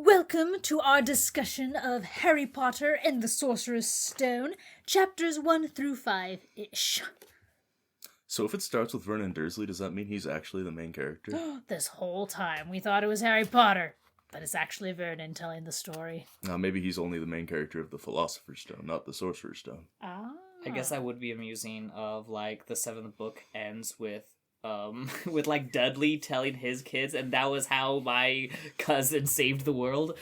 Welcome to our discussion of Harry Potter and the Sorcerer's Stone, chapters 1 through 5-ish. So if it starts with Vernon Dursley, does that mean he's actually the main character? This whole time we thought it was Harry Potter, but it's actually Vernon telling the story. Maybe he's only the main character of the Philosopher's Stone, not the Sorcerer's Stone. I guess that would be amusing of, like, the seventh book ends with with, like, Dudley telling his kids, and that was how my cousin saved the world.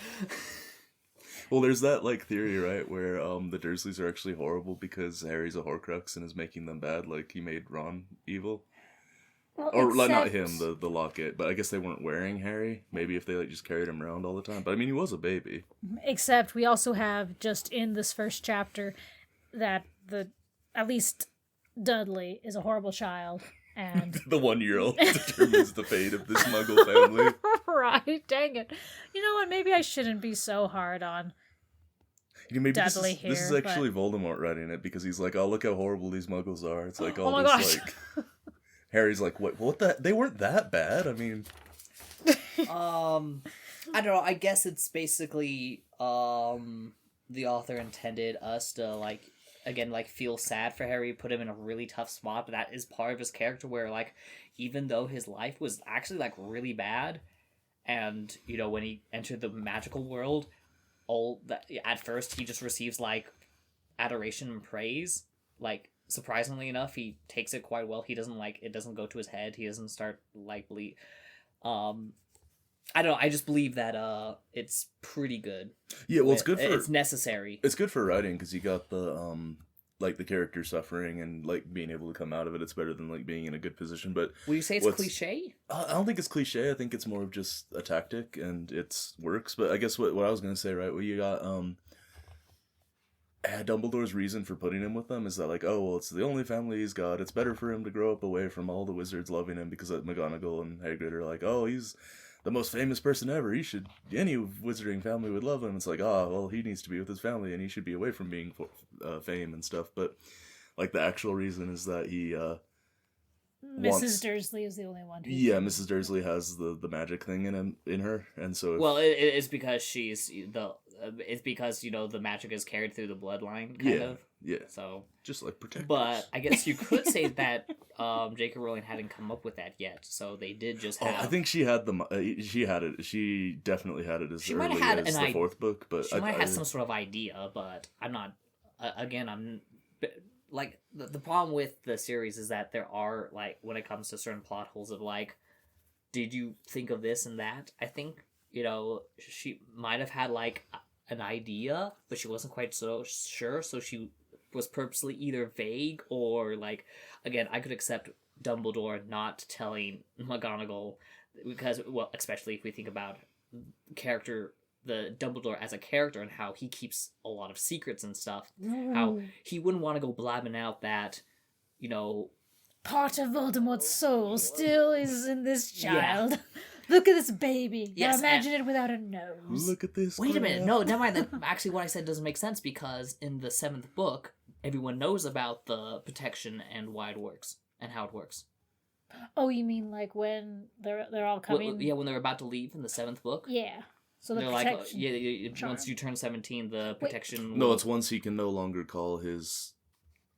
Well, there's that, like, theory, right, where the Dursleys are actually horrible because Harry's a Horcrux and is making them bad, like he made Ron evil. Well, Or, like, not him, the locket, but I guess they weren't wearing Harry. Maybe if they, like, just carried him around all the time. But, I mean, he was a baby. Except we also have, just in this first chapter, that at least Dudley is a horrible child. And The 1-year-old determines the fate of this Muggle family. Right, dang it. You know what, maybe I shouldn't be so hard on Maybe Dudley this here. is actually Voldemort writing it because he's like, oh, look how horrible these Muggles are. It's like all my this, gosh. like... Harry's like, what the... They weren't that bad, I mean... I don't know, I guess it's basically, the author intended us to, like, again, like, feel sad for Harry, put him in a really tough spot, but that is part of his character where, like, even though his life was actually, like, really bad, and, you know, when he entered the magical world, all that, at first he just receives, like, adoration and praise. Like, surprisingly enough, he takes it quite well. He doesn't, like, it doesn't go to his head, he doesn't start, like, I don't know, I just believe that, it's pretty good. Yeah, well, it's good for... It's necessary. It's good for writing, because you got the, like, the character suffering and, like, being able to come out of it. It's better than, like, being in a good position, but... Will you say it's cliche? I don't think it's cliche. I think it's more of just a tactic, and it works. But I guess what I was going to say, right, well, you got, Dumbledore's reason for putting him with them is that, like, oh, well, it's the only family he's got. It's better for him to grow up away from all the wizards loving him, because McGonagall and Hagrid are like, oh, he's the most famous person ever. Any wizarding family would love him. It's like, oh, well, he needs to be with his family, and he should be away from being fame and stuff. But, like, the actual reason is that he, Mrs. Dursley is the only one who... Yeah, Mrs. Dursley has the magic thing in her, and so... Well, it's because it's because, you know, the magic is carried through the bloodline, kind of. Yeah. So... Just like protect. But I guess you could say that J.K. Rowling hadn't come up with that yet, so they did just have... I think she had it. She definitely had it as early as the fourth book, but... She might have had some sort of idea, but I'm not... Like, the problem with the series is that there are, like, when it comes to certain plot holes of, like, did you think of this and that? I think, you know, she might have had, like, an idea, but she wasn't quite so sure, so she was purposely either vague or, like, again, I could accept Dumbledore not telling McGonagall, because, well, especially if we think about the Dumbledore as a character and how he keeps a lot of secrets and stuff, how he wouldn't want to go blabbing out that, you know... Part of Voldemort's soul still is in this child. Yeah. Look at this baby. Yes, now imagine it without a nose. Look at this. Wait a minute. No, never mind. Actually, what I said doesn't make sense because in the seventh book, everyone knows about the protection and why it works and how it works. Oh, you mean like when they're all coming? Well, yeah, when they're about to leave in the seventh book. Yeah. So they're like, once you turn 17, the protection... No, it's once he can no longer call his...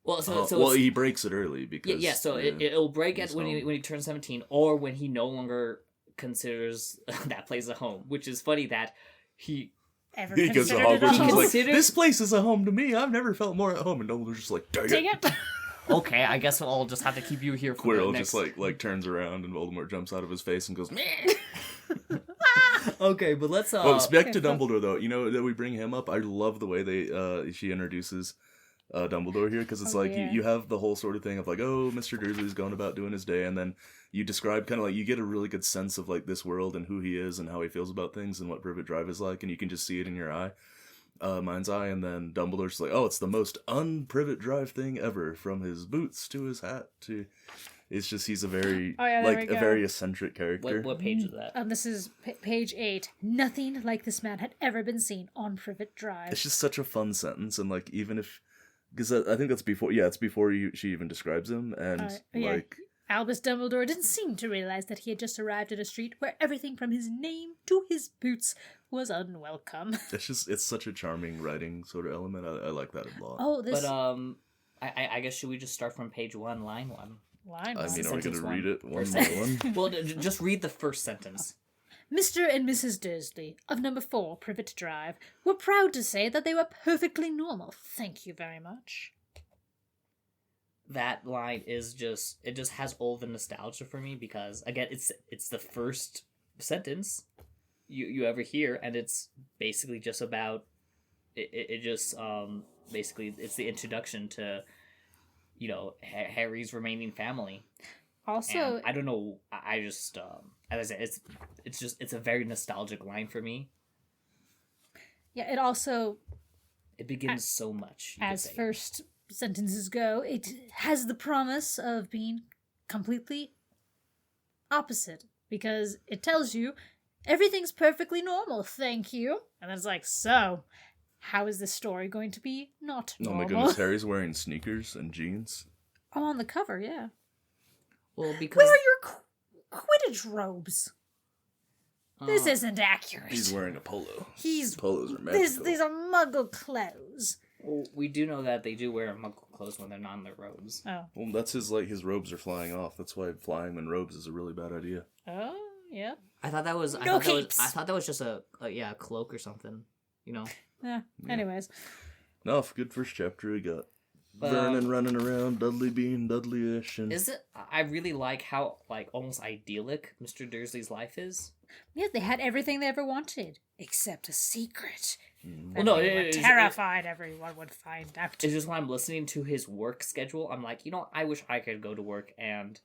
Well, he breaks it early because... Yeah, so it'll break when he turns 17, or when he no longer considers that place a home, which is funny that he goes to Hogwarts and he's like, this place is a home to me. I've never felt more at home. And Dumbledore's just like, dang it. Okay, I guess I'll just have to keep you here for Quirrell just like turns around and Voldemort jumps out of his face and goes, meh. Okay, but let's back to Dumbledore though. You know that we bring him up. I love the way she introduces Dumbledore here, because it's you have the whole sort of thing of like, oh, Mr. Dursley's going about doing his day, and then you describe kind of like, you get a really good sense of like this world and who he is and how he feels about things and what Privet Drive is like, and you can just see it in your mind's eye. And then Dumbledore's like, oh, it's the most un-Privet Drive thing ever, from his boots to his hat to... It's just, he's a very, a very eccentric character. What page is that? This is page 8. Nothing like this man had ever been seen on Privet Drive. It's just such a fun sentence, and like, even if... Because I think that's before... Yeah, it's before she even describes him, and Albus Dumbledore didn't seem to realize that he had just arrived at a street where everything from his name to his boots was unwelcome. It's such a charming writing sort of element. I like that a lot. Oh, this... But, I guess should we just start from page 1, line 1? Line I one. mean, are we going to Sentence read it one First by sentence. one? Well, just read the first sentence. Mr. and Mrs. Dursley of number 4 Privet Drive were proud to say that they were perfectly normal. Thank you very much. That line is just, it just has all the nostalgia for me because, again, it's the first sentence you ever hear, and it's basically just about, it just, basically, it's the introduction to, you know, Harry's remaining family. Also, And I don't know, I just, as I said, it's a very nostalgic line for me. yeah, it also, It begins so much. You could as say. first sentences go, it has the promise of being completely opposite, because it tells you everything's perfectly normal, thank you. And then it's like, so, how is this story going to be not Oh normal? my goodness, Harry's wearing sneakers and jeans. Oh, on the cover, yeah. Well, because Where are your Quidditch robes? This uh, isn't accurate. He's wearing a polo. He's... Polos are magical. These are muggle clothes. well, we do know that they do wear muggle clothes when they're not in their robes. Oh. Well, that's his robes are flying off. That's why flying in robes is a really bad idea. Oh, yeah. I thought that was No capes! I thought that was just a cloak or something. You know. Yeah. Anyways. No, good first chapter we got. But, Vernon running around, Dudley being Dudley-ish, and Is it? I really like how almost idyllic Mr. Dursley's life is. Yeah, they had everything they ever wanted, except a secret. Well, no, They were it- terrified everyone would find out. It's just when I'm listening to his work schedule, I'm like, you know, I wish I could go to work and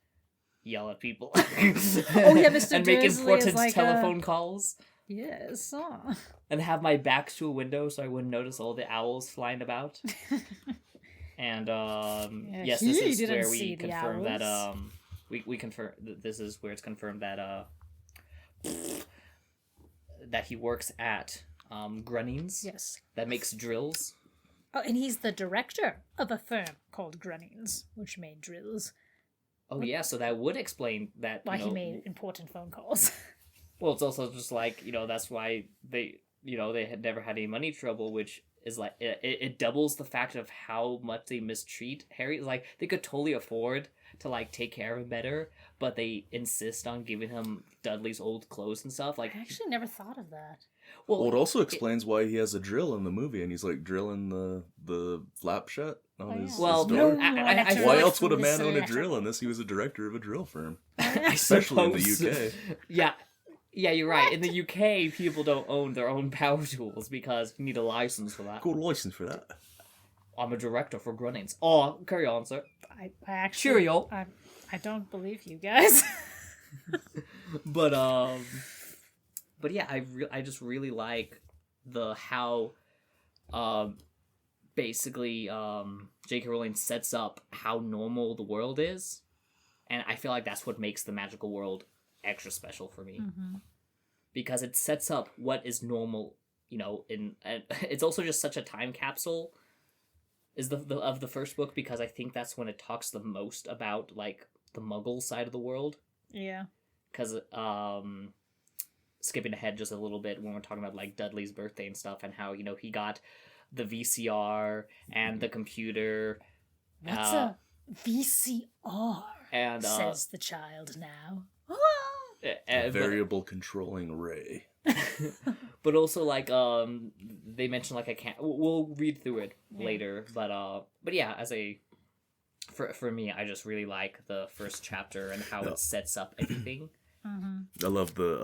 yell at people. Oh, yeah, Mr. And make Dursley is important like telephone calls. Yes. And have my back to a window so I wouldn't notice all the owls flying about. And yes, this he is didn't where see we the confirm that owls. we confirm this is where it's confirmed that that he works at Grunnings Yes. that makes drills. Oh, and he's the director of a firm called Grunnings, which made drills. Oh yeah, so that would explain that. Why you know, he made important phone calls. Well, it's also just like, you know, that's why they, you know, they had never had any money trouble, which is like, it doubles the fact of how much they mistreat Harry. Like, they could totally afford to, like, take care of him better, but they insist on giving him Dudley's old clothes and stuff. Like, I actually never thought of that. well, it also explains why he has a drill in the movie, and he's like drilling the flap shut on Oh, his, yeah. Well, his door. No, I feel Why like else would a man this own a actually- drill unless he was a director of a drill firm? I Especially in the suppose- UK. Yeah, you're right. In the UK, people don't own their own power tools because you need a license for that. Got a license for that. I'm a director for Grunnings. Oh, carry on, sir. I actually... Cheerio. I don't believe you guys. But yeah, I just really like how basically J.K. Rowling sets up how normal the world is, and I feel like that's what makes the magical world extra special for me, because it sets up what is normal, you know. And it's also just such a time capsule. Is of the first book, because I think that's when it talks the most about like the Muggle side of the world. Yeah. Because skipping ahead just a little bit when we're talking about like Dudley's birthday and stuff, and how, you know, he got the VCR and the computer. What's a VCR? And Says the child now. Variable controlling array. but also like they mentioned like I can't. We'll read through it later, but yeah, as a for me, I just really like the first chapter and how it sets up everything. I love the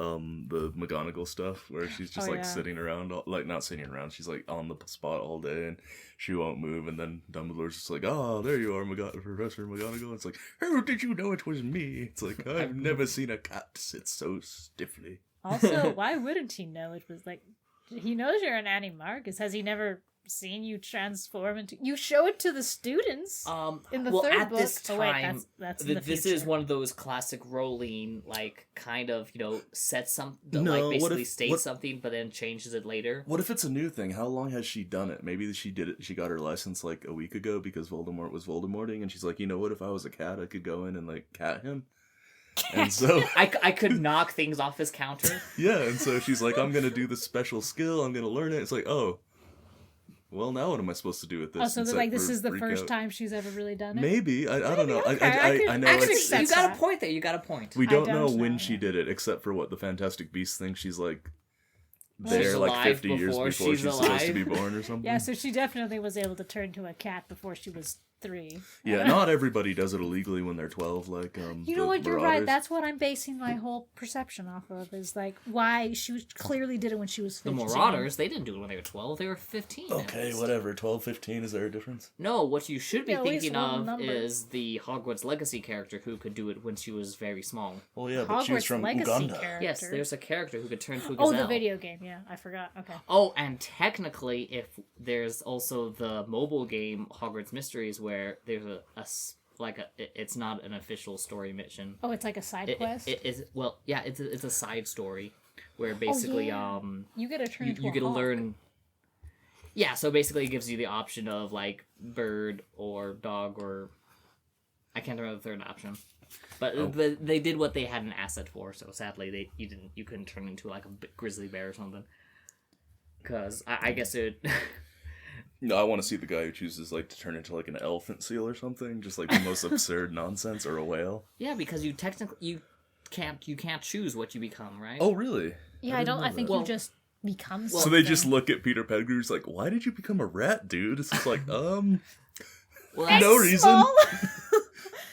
McGonagall stuff where she's just Oh, like yeah. sitting around, like not sitting around. She's like on the spot all day, and she won't move. And then Dumbledore's just like, "Oh, there you are, Professor McGonagall." It's like, "How did you know it was me?" It's like, I've never seen a cat sit so stiffly. Also, why wouldn't he know it was like... He knows you're an Annie Marcus. Has he never seeing you transform into. You show it to the students in the well, third at book. this time, oh wait, that's in the this future. is one of those classic Rowling, like, kind of, set some, No, like, what basically if- states what- something, but then changes it later. What if it's a new thing? How long has she done it? Maybe she did it. She got her license like a week ago because Voldemort was Voldemorting, and she's like, you know what? If I was a cat, I could go in and like cat him. And so I could knock things off his counter. yeah, and so she's like, I'm gonna do this special skill. I'm gonna learn it. It's like, oh, well, now what am I supposed to do with this? Oh, so It's like this we're is the freak first out. time she's ever really done it. Maybe I don't know. okay, I I know Actually, it's, you accept got that. a point there. You got a point. we I don't know don't when know, she yeah. did it, except for what the Fantastic Beasts think. She's like She's there like alive 50 years before before she's she's supposed to be alive. born or something. Yeah, so she definitely was able to turn into a cat before she was 3. Yeah, not everybody does it illegally when they're 12. Like You know the what? You're right. Marauders. That's what I'm basing my whole perception off of. Is like why clearly did it when she was The 15. Marauders, they didn't do it when they were 12. They were 15. at Okay, least. whatever. 12, 15. Is there a difference? No, what you should be Yeah, at least thinking one of number. is the Hogwarts Legacy character who could do it when she was very small. Well, yeah, but she was Hogwarts from Legacy Uganda. character. Yes, there's a character who could turn to a Oh, gazelle. the video game. Yeah, I forgot. Okay. Oh, and technically, if there's also the mobile game Hogwarts Mysteries, where there's it's not an official story mission. Oh, it's like a side It quest. is it's a side story where basically yeah. You get to turn into you a get to hawk. learn. Yeah, so basically it gives you the option of like bird or dog or I can't remember the third option. But they did what they had an asset for, so sadly you couldn't turn into like a grizzly bear or something. Because I guess it. No, I want to see the guy who chooses like to turn into like an elephant seal or something, just like the most absurd nonsense, or a whale. Yeah, because you can't choose what you become, right? Oh, really? Yeah, I think you just become something. So they just look at Peter Pettigrew's like, "Why did you become a rat, dude?" It's just like, well, no reason. Small.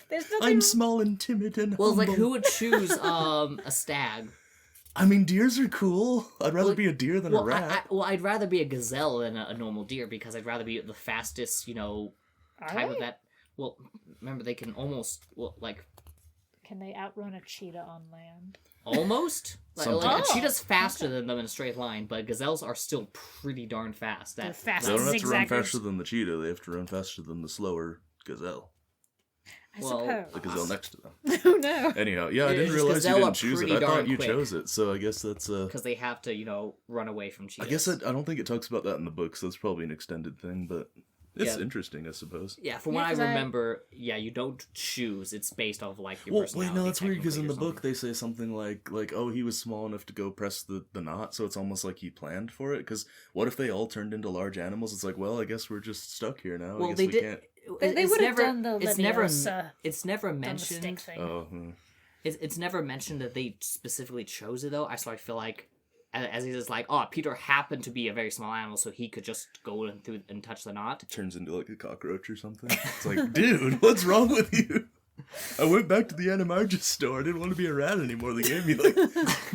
There's nothing. I'm small and timid and Well, it's like humble. who would choose a stag? I mean, deers are cool. I'd rather be a deer than a rat. I'd rather be a gazelle than a normal deer because I'd rather be the fastest, type of that. Well, remember they can almost Can they outrun a cheetah on land? almost like Sometimes. a cheetah's faster than them in a straight line, but gazelles are still pretty darn fast. They're That fast They don't have to run zigzaggers. faster than the cheetah. They have to run faster than the slower gazelle. I Well, The suppose. gazelle next to them. Oh no. Anyhow, yeah, I Yeah, didn't just realize you gazelle are didn't choose it. pretty I thought darn you quick. chose it, so I guess that's because they have to run away from I cheetahs. guess I don't think it talks about that in the book, so it's probably an extended thing, but it's Yeah. interesting, I suppose. Yeah, from Yeah, what I 'cause I- remember, you don't choose. It's based off like your Well, personality. wait, no, that's weird because in the technically or book they say something like, oh, he was small enough to go press the knot, so it's almost like he planned for it. Because what if they all turned into large animals? It's like, well, I guess we're just stuck here now. I Well, guess they we did. can't. They It's would have never- done the It's never. Leviosa, It's never done the stick mentioned. thing. Oh, It's never mentioned that they specifically chose it though. I feel like, as he's just like, oh, Peter happened to be a very small animal, so he could just go in through and touch the knot. turns into like a cockroach or something. It's like, dude, what's wrong with you? I went back to the Animargus store. I didn't want to be a rat anymore. They gave me like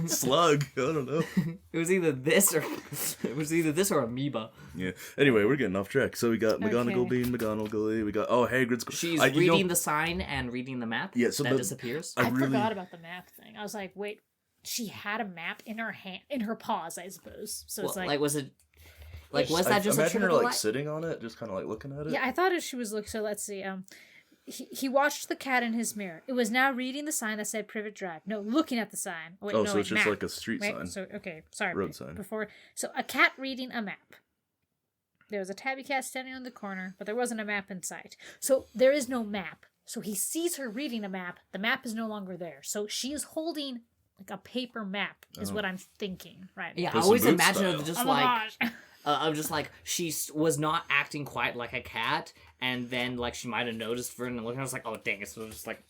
slug. I don't know. It was either this or amoeba. Yeah. Anyway, we're getting off track. So we got McGonagall Okay. being McGonagall. We got Hagrid's. She's you reading know- the sign and reading the map. Yeah, so that the- disappears. I I really- forgot about the map thing. I was like, wait, she had a map in her hand, in her paws, I suppose. So it's Well, like, was it? Like, was that just a imagine trick her of the like light? sitting on it, just kind of like looking at it. yeah, I thought she was looking. So let's see. He watched the cat in his mirror. It was now reading the sign that said Privet Drive. No, looking at the sign. Wait, Oh, no, so wait, it's just map. like a street Right, sign. So okay, sorry. Road sign. So a cat reading a map. There was a tabby cat standing on the corner, but there wasn't a map in sight. So there is no map. So he sees her reading a map. The map is no longer there. So she is holding like a paper map, is what I'm thinking right now. Yeah, I Puss in always Boots imagine style. it just Oh my like gosh. I'm just like was not acting quite like a cat, and then like she might have noticed Vernon and looking. I was like, oh dang it! So just like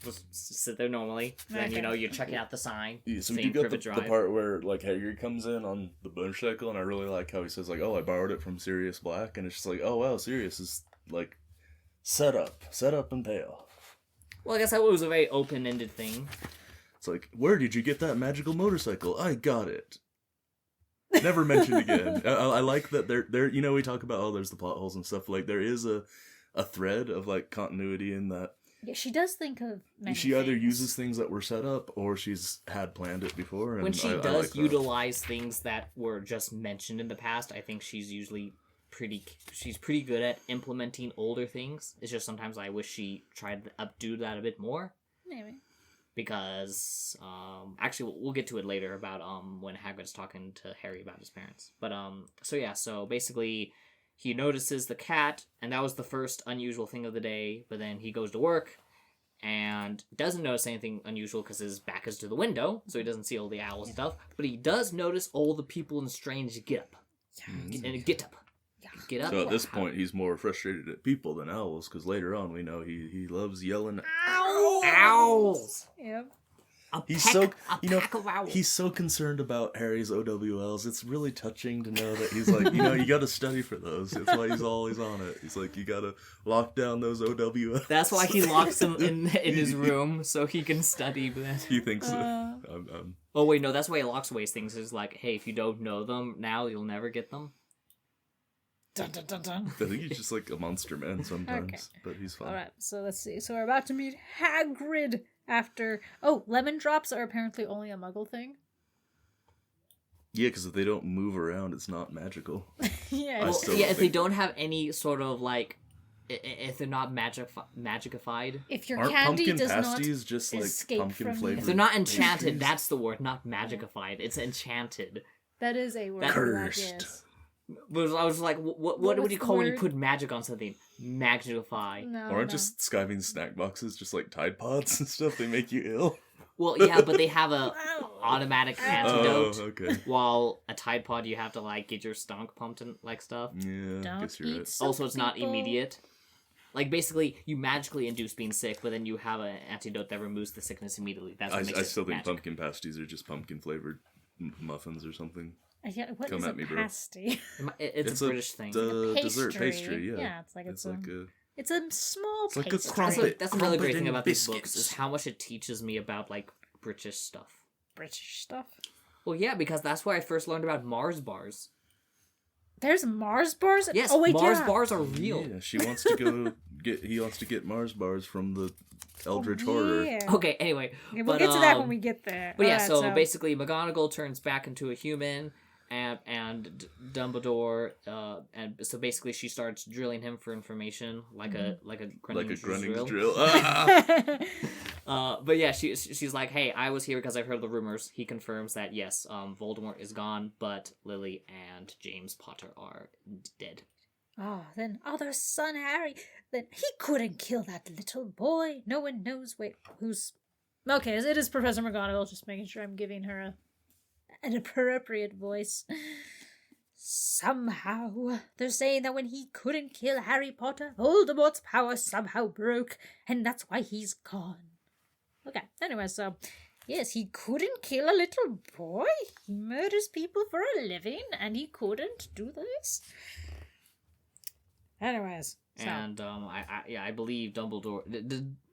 just sit there normally. Then Okay. you're checking out the sign. Yeah, so we saying do get Privet the Drive. part where like Hagrid comes in on the motorcycle, and I really like how he says like, "Oh, I borrowed it from Sirius Black," and it's just like, "Oh wow, Sirius is like set up and pay off." Well, I guess that was a very open-ended thing. It's like, where did you get that magical motorcycle? I got it. Never mentioned again. I like that there. You know, we talk about there's the plot holes and stuff. Like there is a thread of like continuity in that. Yeah, she does think of many She either things. uses things that were set up or she's had planned it before. And When she I does like that. utilize things that were just mentioned in the past, I think she's usually she's pretty good at implementing older things. It's just sometimes I wish she tried to updo that a bit more. Maybe. Because actually we'll get to it later about when Hagrid's talking to Harry about his parents. But so basically he notices the cat, and that was the first unusual thing of the day. But then he goes to work and doesn't notice anything unusual because his back is to the window, so he doesn't see all the owls and stuff. But he does notice all the people in strange get-up. Get up. So at this point, he's more frustrated at people than owls, because later on we know he loves yelling Owls. Yep. He's so concerned about Harry's OWLs. It's really touching to know that he's like, you got to study for those. That's why he's always on it. He's like, you got to lock down those OWLs. That's why he locks them in his room so he can study. He thinks. Oh wait, no, that's why he locks away his things. Is like, hey, if you don't know them now, you'll never get them. Dun, dun, dun, dun. I think he's just like a monster man sometimes, but he's fine. Alright, so let's see. So we're about to meet Hagrid after... Oh, lemon drops are apparently only a muggle thing? Yeah, because if they don't move around, it's not magical. Yeah. If they don't have any sort of, like... If they're not magicified. If your Aren't candy pumpkin does pasties not just like escape pumpkin from you. flavored? If they're not enchanted, that's the word, not magicified. It's enchanted. That is a word. Cursed. Yes. But I was like, what do you call when you put magic on something? Magify. No, Aren't just skiving snack boxes just like Tide Pods and stuff? They make you ill. Well, yeah, but they have a automatic antidote. Oh, okay. While a Tide Pod, you have to like get your stomach pumped and like stuff. Yeah, Don't guess you're eat right. soap, Also, it's not people. immediate. Like basically, you magically induce being sick, but then you have an antidote that removes the sickness immediately. That's what makes I it still think magic. pumpkin pasties are just pumpkin flavored muffins or something. Yeah, what Come is at a me, bro. pasty? It's a British thing. Dessert pastry. Yeah, Yeah, it's like it's a, like a. it's a small It's like a pastry. crumpet. That's another great Crumpet thing and about these books biscuits. is how much it teaches me about like British stuff. British stuff. Well, yeah, because that's where I first learned about Mars bars. There's Mars bars? Yes, oh, wait, Mars yeah. bars are real. Yeah, she wants to go get. He wants to get Mars bars from the Eldritch Horror. Yeah. Okay, anyway. Okay, we'll but, get to that when we get there. But yeah, Alright, so basically McGonagall turns back into a human, and Dumbledore, and so basically she starts drilling him for information, like a Grunning's drill. But yeah, she's like, hey, I was here because I've heard the rumors. He confirms that yes, Voldemort is gone, but Lily and James Potter are dead. Oh, then their son Harry. Then he couldn't kill that little boy. No one knows. Wait, who's? Okay, it is Professor McGonagall. Just making sure I'm giving her an appropriate voice. Somehow, they're saying that when he couldn't kill Harry Potter, Voldemort's power somehow broke, and that's why he's gone. Okay, anyway, so, yes, he couldn't kill a little boy. He murders people for a living, and he couldn't do this. Anyways, so. And I believe Dumbledore.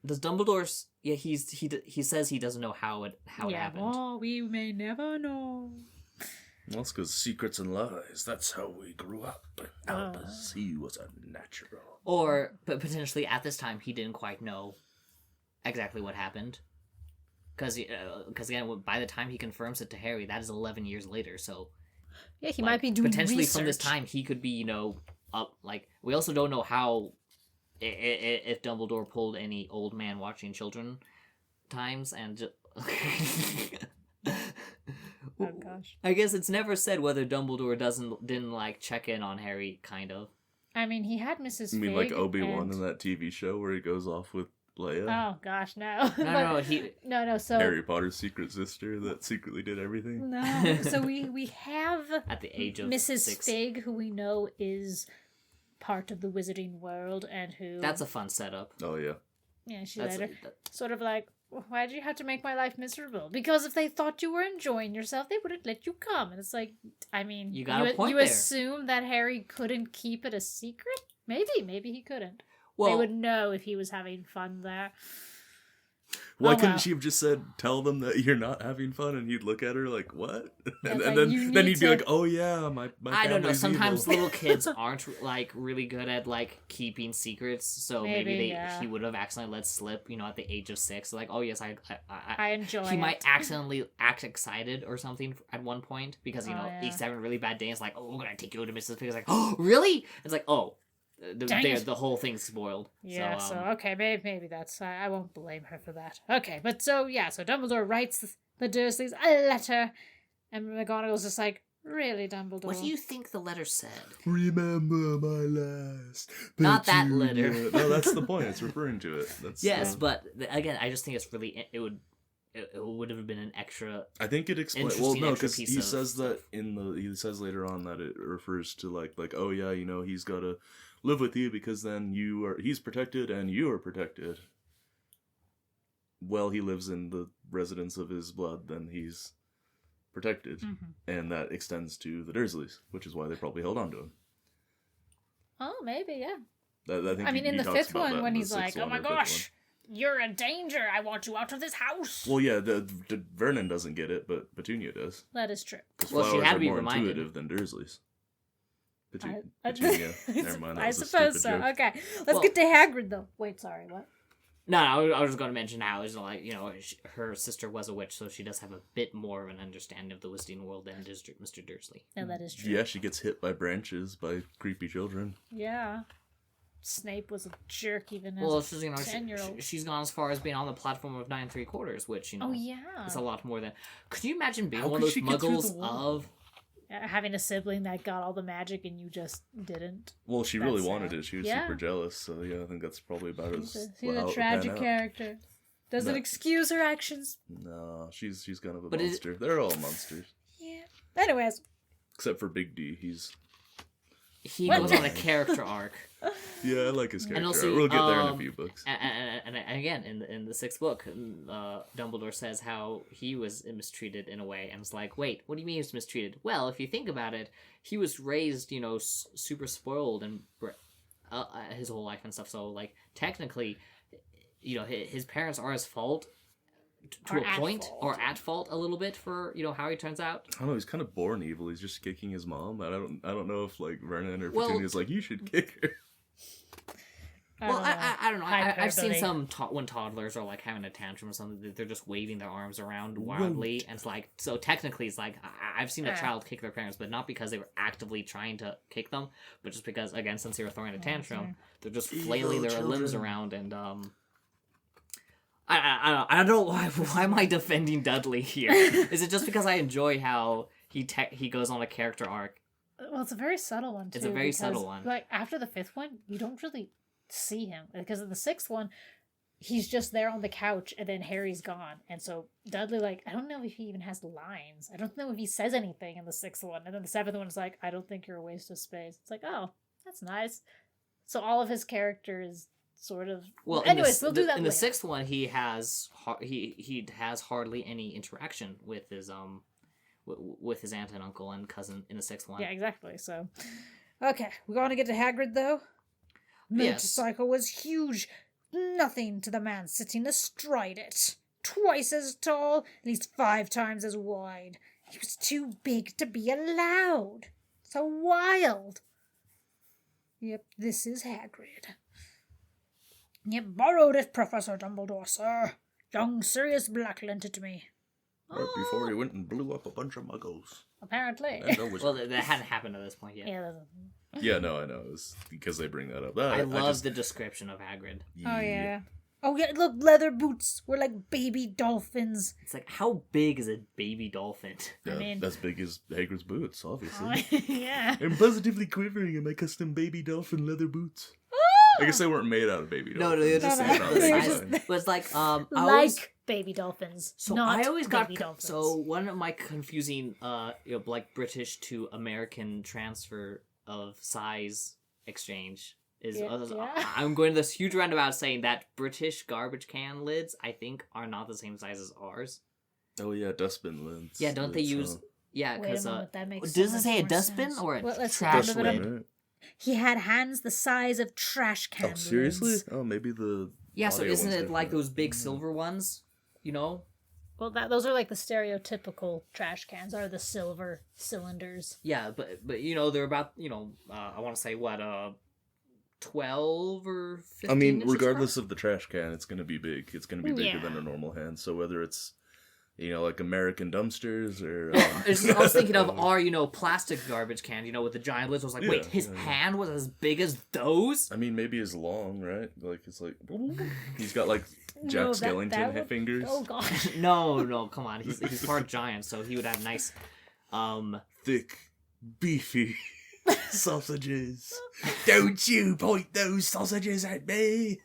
Does Dumbledore? Yeah, he says he doesn't know how it happened. Well, we may never know. Well, it's because secrets and lies. That's how we grew up. But Albus, he was a natural. But potentially at this time he didn't quite know exactly what happened. Because again, by the time he confirms it to Harry, that is 11 years later. So Yeah, he might be doing potentially research. from this time he could be up. Like we also don't know how if Dumbledore pulled any old man watching children times and. Oh gosh. I guess it's never said whether Dumbledore didn't like check in on Harry, kind of. I mean, he had Mrs. You mean Fig like Obi-Wan and... in that TV show where he goes off with Leia? Oh gosh, no. No, So Harry Potter's secret sister that secretly did everything. No, so we have at the age of Mrs. 6. Fig, who we know is part of the wizarding world, and who That's a fun setup. Oh yeah. yeah, she That's later sort of like, why did you have to make my life miserable? Because if they thought you were enjoying yourself, they wouldn't let you come. And it's like, I mean, You got a point you there. assume that Harry couldn't keep it a secret? Maybe he couldn't. Well, They would know if he was having fun there. Why Oh, couldn't wow. she have just said, "Tell them that you're not having fun," and you'd look at her like, "What?" And, it's and like, you then need you'd be to- like, "Oh yeah, my I don't know. family's Sometimes evil." little kids aren't like really good at like keeping secrets, so maybe, Maybe, yeah. he would have accidentally let slip, at the age of 6. Like, oh yes, I enjoy he it. might accidentally act excited or something at one point because yeah. he's having a really bad day. It's like, oh, we're gonna take you to Mrs. Pig. It's like, oh, really? It's like, oh, Dang it. the whole thing's spoiled. Yeah, So, so okay, maybe that's I won't blame her for that. Okay, but so Dumbledore writes the Dursleys a letter, and McGonagall's just like, really, Dumbledore? what do you think the letter said? Remember my last. Not that petunia. letter. No, that's the point. It's referring to it. That's, Yes, but again, I just think it's really it would have been an extra. I think it explains. Interesting Well, no, extra because piece he of says that stuff. he says later on that it refers to like oh yeah, he's got to live with you because then he's protected and you are protected. Well, he lives in the residence of his blood, then he's protected, and that extends to the Dursleys, which is why they probably held on to him. Oh, maybe, yeah. I think I mean, he in the talks fifth about one, that when in the he's like, sixth "Oh one my or fifth gosh, you're in danger! I want you out of this house." one. Well, yeah, the Vernon doesn't get it, but Petunia does. That is true. Because Well, she flowers had to are be more reminded. intuitive than Dursleys. I- Petunia. Never mind, that I was a suppose stupid so. joke. Okay, let's Well- get to Hagrid though. Wait, sorry, what? No, I was just going to mention how it's like her sister was a witch, so she does have a bit more of an understanding of the wizarding world than Mr. Dursley. No, that is true. Yeah, she gets hit by branches by creepy children. Yeah. Snape was a jerk even Well, as she's a 10-year-old. she's gone as far as being on the platform of 9 3/4, which Oh yeah. is a lot more than. Could you imagine being How one could of those she get through muggles the wall? of? Having a sibling that got all the magic and you just didn't. Well, she really That's wanted sad. it. She was Yeah. super jealous. So yeah, I think that's probably about She's as a how it tragic panned out. character. Doesn't No. excuse her actions. No, she's kind of a But is- monster. They're all monsters, Yeah. Anyways, except for Big D. He What? goes on a character arc. Yeah, I like his character. also, We'll get there in a few books. And again, in the 6th book, Dumbledore says how he was mistreated in a way, and it's like, wait, what do you mean he was mistreated? Well, if you think about it, he was raised, super spoiled and his whole life and stuff. So, like, technically, his parents are his fault to Or a at point, fault. or at fault a little bit for how he turns out. I don't know. He's kind of born evil. He's just kicking his mom. I don't know if like Vernon or Well- Petunia's like you should kick her. Well, I don't know. I've seen Hyperbole. some when toddlers are like having a tantrum or something, they're just waving their arms around wildly, and it's like, so technically, it's like I've seen a Ah. child kick their parents, but not because they were actively trying to kick them, but just because, again, since they were throwing a tantrum, they're just flailing their Evil limbs children. around, and I don't know why am I defending Dudley here? Is it just because I enjoy how he goes on a character arc? well, it's a very subtle one too. It's a very because, subtle one. Like after the 5th one, you don't really see him because in the 6th one, he's just there on the couch, and then Harry's gone, and so Dudley, like, I don't know if he even has lines. I don't know if he says anything in the 6th one, and then the 7th one is like, I don't think you're a waste of space. It's like, oh, that's nice. So all of his character is sort of Well, anyways, we'll do that in the later. 6th one. He has he has hardly any interaction with his with his aunt and uncle and cousin in the 6th one. Yeah, exactly. So, okay, we're going to get to Hagrid though. Yes. Motorcycle was huge, nothing to the man sitting astride it. Twice as tall, at least 5 times as wide. He was too big to be allowed. So wild. Yep, this is Hagrid. You borrowed it, Professor Dumbledore, sir. Young Sirius Black lent it to me. Right before he went and blew up a bunch of muggles. Apparently. And a wizard. Well, that hadn't happened at this point yet. Yeah, that's Yeah, no, I know. It was because they bring that up. I love just- the description of Hagrid. Oh, yeah. Oh, yeah, look, leather boots were like baby dolphins. It's like, how big is a baby dolphin? Yeah, I mean- as big as Hagrid's boots, obviously. Yeah. I'm positively quivering in my custom baby dolphin leather boots. I guess they weren't made out of baby No, dolphins. they're just No, like, no, the they're size. just- But it's like, Like I always, baby dolphins. so not I always got baby dolphins. so one of my confusing, like British to American transfer of size exchange is Yeah. I'm going to this huge roundabout saying that British garbage can lids I think are not the same size as ours. Oh yeah, dustbin lids. Yeah, don't they Lids, use? huh? Yeah, Wait a because moment, that makes does so it say a much more dustbin sense. or a Well, let's trash look it up. lid? Right. He had hands the size of trash can Oh seriously? lids. Oh maybe the Yeah, so Audio isn't one's it like different. those big silver ones? You know? Well, those are like the stereotypical trash cans, are the silver cylinders. Yeah, but you know, they're about, you know, I want to say what 12 or 15 I mean, inches regardless across? of the trash can, it's gonna be big. It's gonna be bigger than Yeah. a normal hand. So whether it's, like American dumpsters or I was thinking of our, plastic garbage can, with the giant lids. I was like, wait, Yeah, his yeah. hand was as big as those? I mean, maybe as long, right? Like it's like he's got like No, Jack that Skellington would- fingers. Oh gosh. No, come on. He's part giant, so he would have nice. Thick, beefy sausages. Don't you point those sausages at me.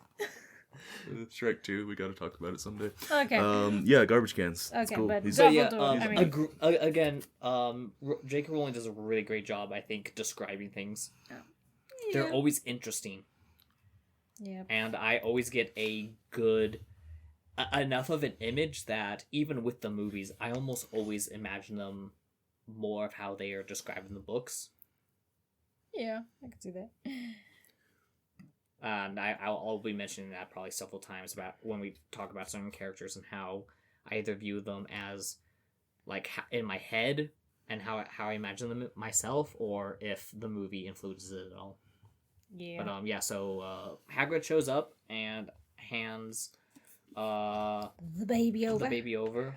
Shrek 2, we gotta talk about it someday. Okay. Yeah, garbage cans. It's Okay, cool. but He's- So yeah, Dumbledore, I mean- again, J.K. Rowling does a really great job, I think, describing things. They're always interesting, Yeah. and I always get a good enough of an image that even with the movies, I almost always imagine them more of how they are described in the books. Yeah, I can see that. And I'll be mentioning that probably several times about when we talk about certain characters and how I either view them as like in my head and how I imagine them myself, or if the movie influences it at all. Yeah. But yeah. So Hagrid shows up and hands the baby over. the baby over.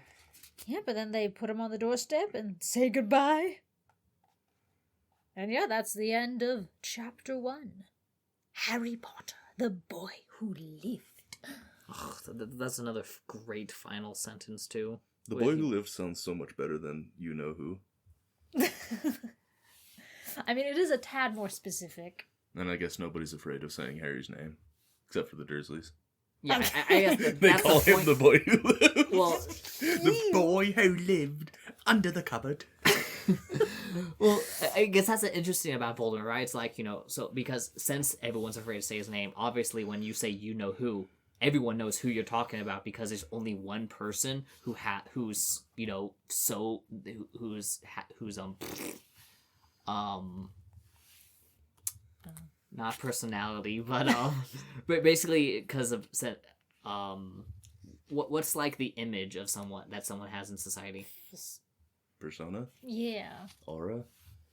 Yeah, but then they put him on the doorstep and say goodbye. And yeah, that's the end of chapter 1. Harry Potter, the boy who lived. Ugh, that's another great final sentence too. The With boy you- who lived sounds so much better than you know who. I mean, it is a tad more specific. And I guess nobody's afraid of saying Harry's name, except for the Dursleys. Yeah, I guess They that's call the him point. the boy who lived. Well- the boy who lived under the cupboard. Well, I guess that's interesting about Voldemort, right? It's like, so because since everyone's afraid to say his name, obviously when you say you know who, everyone knows who you're talking about because there's only one person who's not personality, but basically because of what's like the image of someone that someone has in society. Persona? Yeah. Aura?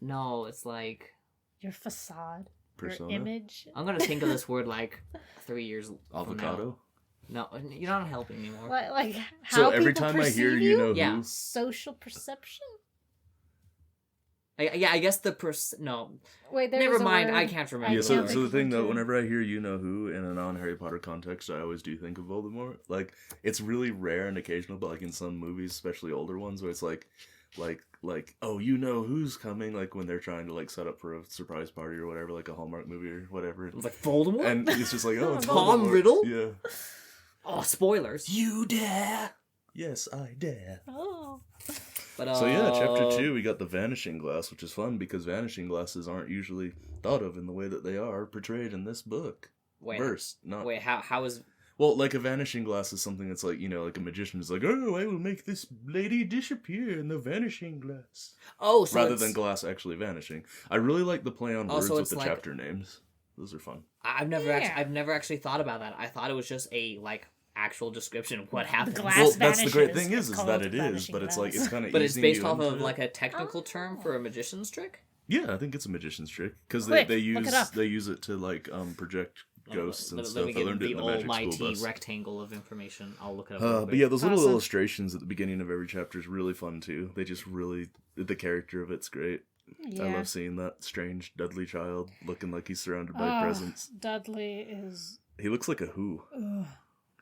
No, it's like Your facade. Persona? Your image. I'm gonna think of this word like 3 years from now. Avocado? No, you're not helping anymore. Like how So every people time I hear perceive you know Yeah. who, Social perception? I guess no. Wait, there Never was a mind. word. I can't remember. yeah, I so, can't so think the of thing one though, too. whenever I hear you know who in a non-Harry Potter context, I always do think of Voldemort. Like, it's really rare and occasional, but like in some movies, especially older ones, where it's like, oh, you know who's coming, like when they're trying to like set up for a surprise party or whatever, like a Hallmark movie or whatever. It's like Voldemort. And it's just like, oh, it's Tom Voldemort. Riddle? Yeah. Oh, spoilers. You dare? Yes, I dare. Oh. But So yeah, chapter 2, we got the Vanishing Glass, which is fun because vanishing glasses aren't usually thought of in the way that they are portrayed in this book. Verse, not Wait, how is? well, like a vanishing glass is something that's like, like a magician is like, oh, I will make this lady disappear in the vanishing glass, Oh, so rather it's- than glass actually vanishing. I really like the play on Oh, words so with it's the like- chapter names. Those are fun. I've never Yeah. I've never actually thought about that. I thought it was just a like actual description of what happens. glass Well, that's the great vanishes. thing is It's that called it is, vanishing but it's like glass. it's kind of. But it's based off of like a technical term for a magician's trick. Yeah, I think it's a magician's trick because Quick, they look use it up. they use it to like project ghosts and Let stuff. me I get learned it the in the magic almighty school bus. rectangle of information. I'll look it up. real But quick. yeah, those little Awesome. illustrations at the beginning of every chapter is really fun too. They just really the character of it's great. Yeah. I love seeing that strange Dudley child looking like he's surrounded by Ah, presents. Dudley is He looks like a who.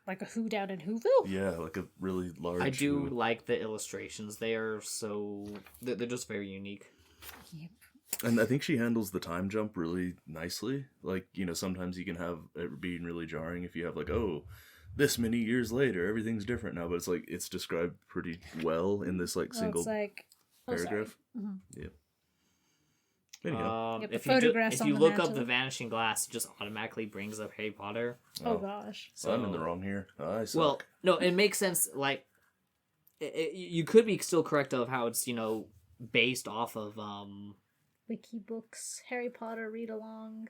like a who down in Whoville. Yeah, like a really large. I do who. like the illustrations. They are they're just very unique. And I think she handles the time jump really nicely. Like, sometimes you can have it being really jarring if you have like, oh, this many years later, everything's different now. But it's like, it's described pretty well in this like Well, single it's like paragraph. Mhm. Yeah. Anyhow. Yep, the If photographs if on you the look up mantle. the Vanishing Glass, it just automatically brings up Harry Potter. Oh gosh. So I'm in the wrong here. I suck. Well, no, it makes sense. Like, you could be still correct of how it's based off of Wiki books, Harry Potter read along.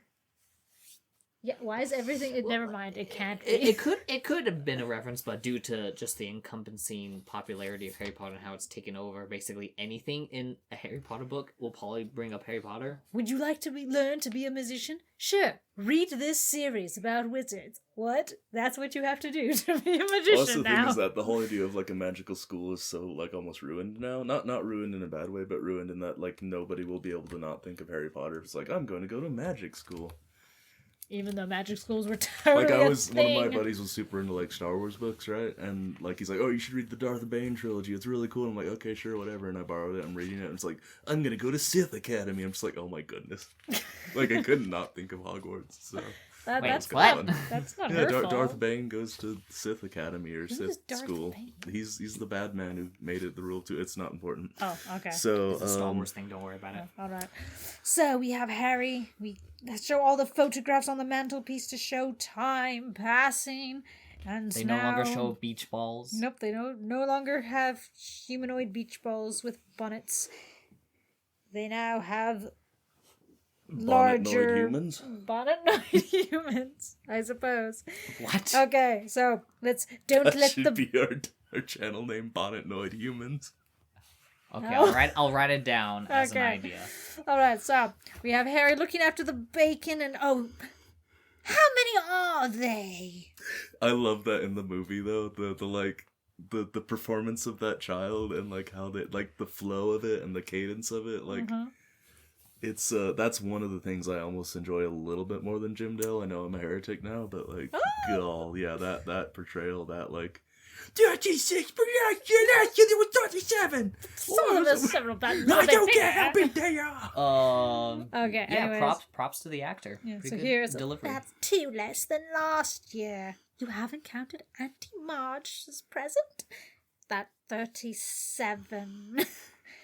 Yeah, why is everything... never mind, it can't be. It could have been a reference, but due to just the encompassing popularity of Harry Potter and how it's taken over, basically anything in a Harry Potter book will probably bring up Harry Potter. Would you like to learn to be a musician? Sure, read this series about wizards. What? That's what you have to do to be a magician Well, that's the now. thing is that the whole idea of like a magical school is so like almost ruined now. Not ruined in a bad way, but ruined in that like nobody will be able to not think of Harry Potter. It's like, I'm going to go to magic school. Even though magic schools were totally Like a one thing. of my buddies was super into like Star Wars books, right? And like he's like, oh, you should read the Darth Bane trilogy. It's really cool. I'm like, okay, sure, whatever. And I borrowed it. I'm reading it. And it's like, I'm gonna go to Sith Academy. I'm just like, oh my goodness, like I could not think of Hogwarts. So Wait, That's what? not, that's not yeah, her fault. Darth Bane goes to Sith Academy or Who is Sith Darth school. Bane? He's the bad man who made it the rule too. It's not important. Oh, okay. So It's a Star Wars thing, don't worry about it. All right. So we have Harry. We show all the photographs on the mantelpiece to show time passing. And They now... no longer show beach balls. Nope, they no longer have humanoid beach balls with bonnets. They now have larger humans. bonnet-noid humans, I suppose. What? Okay, so don't That let should the be our channel name, Bonnet-noid Humans. Okay, No. I'll write it down as an Okay. idea. All right, so we have Harry looking after the bacon, and how many are they? I love that in the movie though. The performance of that child and like how they like the flow of it and the cadence of it. Like it's that's one of the things I almost enjoy a little bit more than Jim Dale. I know I'm a heretic now, but like yeah, that portrayal, that like 36, but last year there was 37. Some of us several times. I don't care how big they are. Okay, Yeah, anyways. props to the actor. Yeah, Pretty so good here's delivery. that's 2 less than last year. You haven't counted Auntie Marge's present? That 37.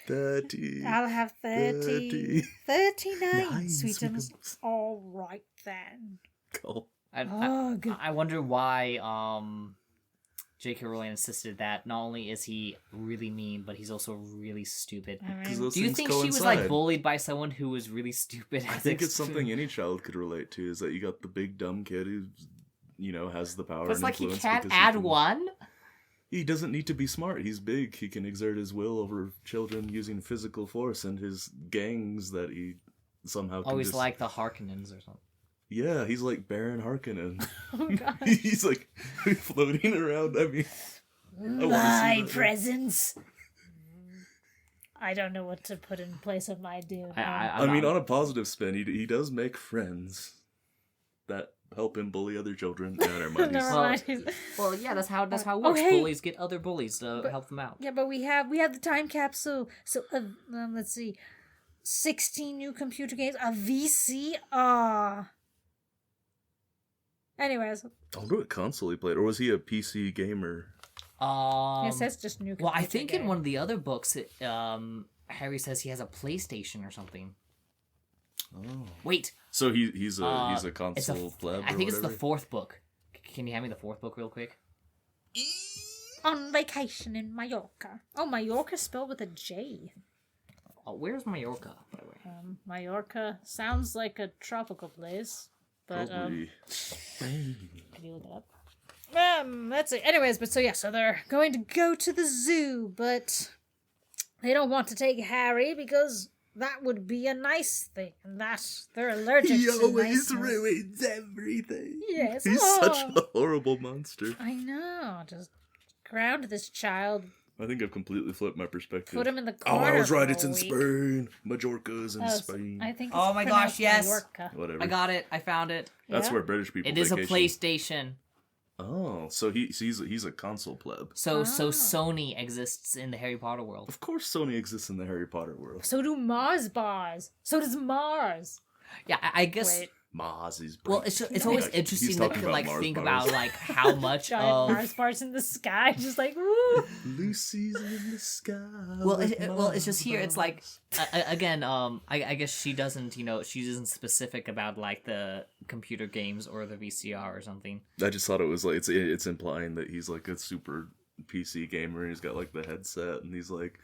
30. I'll have 30. 39, Nice, sweetums. sweetums. All right then. Cool. Oh, good. I wonder why J.K. Rowling insisted that not only is he really mean, but he's also really stupid. Because those Do you things think coincide. she was like bullied by someone who was really stupid? I think it's something any child could relate to. Is that you got the big dumb kid who, has the power. But it's and like he influence can't because add can- one. He doesn't need to be smart. He's big. He can exert his will over children using physical force and his gangs that he somehow can Always just... like the Harkonnens or something. Yeah, he's like Baron Harkonnen. Oh, God. He's like floating around. I mean, I wanna see My that. presents. I don't know what to put in place of my doom. I mean, on a positive spin, he does make friends that help him bully other children. Yeah, never mind. Never He's- mind. Well, yeah, that's how it Oh, works. hey. Bullies get other bullies to help them out. Yeah, but we have the time capsule. So let's see, 16 new computer games, a VCR. Anyways, I wonder what console he played, or was he a PC gamer? it says just new. Well, I computer think in game. one of the other books, Harry says he has a PlayStation or something. Oh, Wait, so he's a it's console pleb. I think it's the whatever? 4th book. Can you hand me the 4th book real quick? On vacation in Mallorca. Oh, Mallorca spelled with a J. Oh, where's Mallorca, by the way? Mallorca sounds like a tropical place, but Probably. can you look it up? Let's see. Anyways, but so they're going to go to the zoo, but they don't want to take Harry because that would be a nice thing, and that they're allergic He to always niceness. ruins everything. Yes, He's oh. such a horrible monster. I know. Just ground this child, I think I've completely flipped my perspective. put him in the Oh, corner. I was right. for It's a in week. Spain. Majorca's in Oh, Spain. I think. Oh it's my pronounced gosh, yes. Mallorca. Whatever. I got it. I found it. That's Yeah? where British people It is a vacation. PlayStation. Oh, so he's a console pleb. So Ah. Sony exists in the Harry Potter world. Of course, Sony exists in the Harry Potter world. So do Mars bars. So does Mars. Yeah, I guess. Wait. Maz is. Well, bright. it's always Like, interesting he's to talking about Mars think bars. about like how much Giant of Mars bars in the sky, just like woo. Lucy's in the sky. well, with it's just here. It's like Mars. again, I guess she doesn't, she isn't specific about like the computer games or the VCR or something. I just thought it was like it's implying that he's like a super PC gamer. He's got like the headset, and he's like,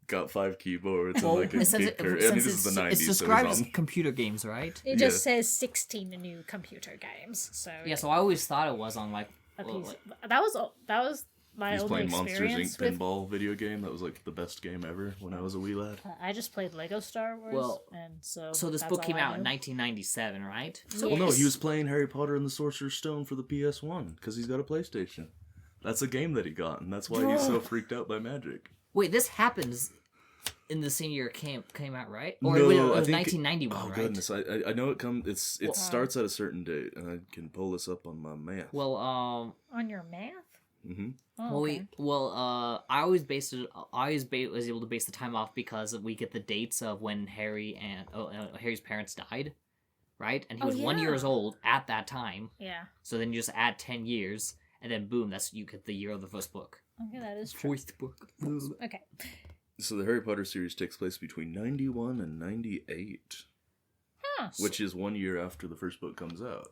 got 5 keyboards Well, and like a it says big I mean, this is the 90s. it's so described he's as on... computer games, right? It just says 16 new computer games. So Yeah, so I always thought it was on like. a Well, piece. That was my He's only playing Monsters Inc. experience with. pinball video game. That was like the best game ever when I was a wee lad. I just played Lego Star Wars, Well, and so. so this that's book all came I out in knew. 1997, right? So, Well, no, he was playing Harry Potter and the Sorcerer's Stone for the PS1 because he's got a PlayStation. That's a game that he got, and that's why he's so freaked out by magic. Wait, this happens in the same year it came out, right? Or No, wait, it I was think 1991, oh right? goodness, I know it comes. It starts at a certain date, and I can pull this up on my math. Well, on your math. Mm-hmm. Oh, okay. I always was able to base the time off because we get the dates of when Harry and Harry's parents died, right? And he was 1 year old at that time. Yeah. So then you just add 10 years, and then boom, you get the year of the first book. Okay, that is true. Fourth book. Okay. So the Harry Potter series takes place between 91 and 98, Huh. which is 1 year after the first book comes out.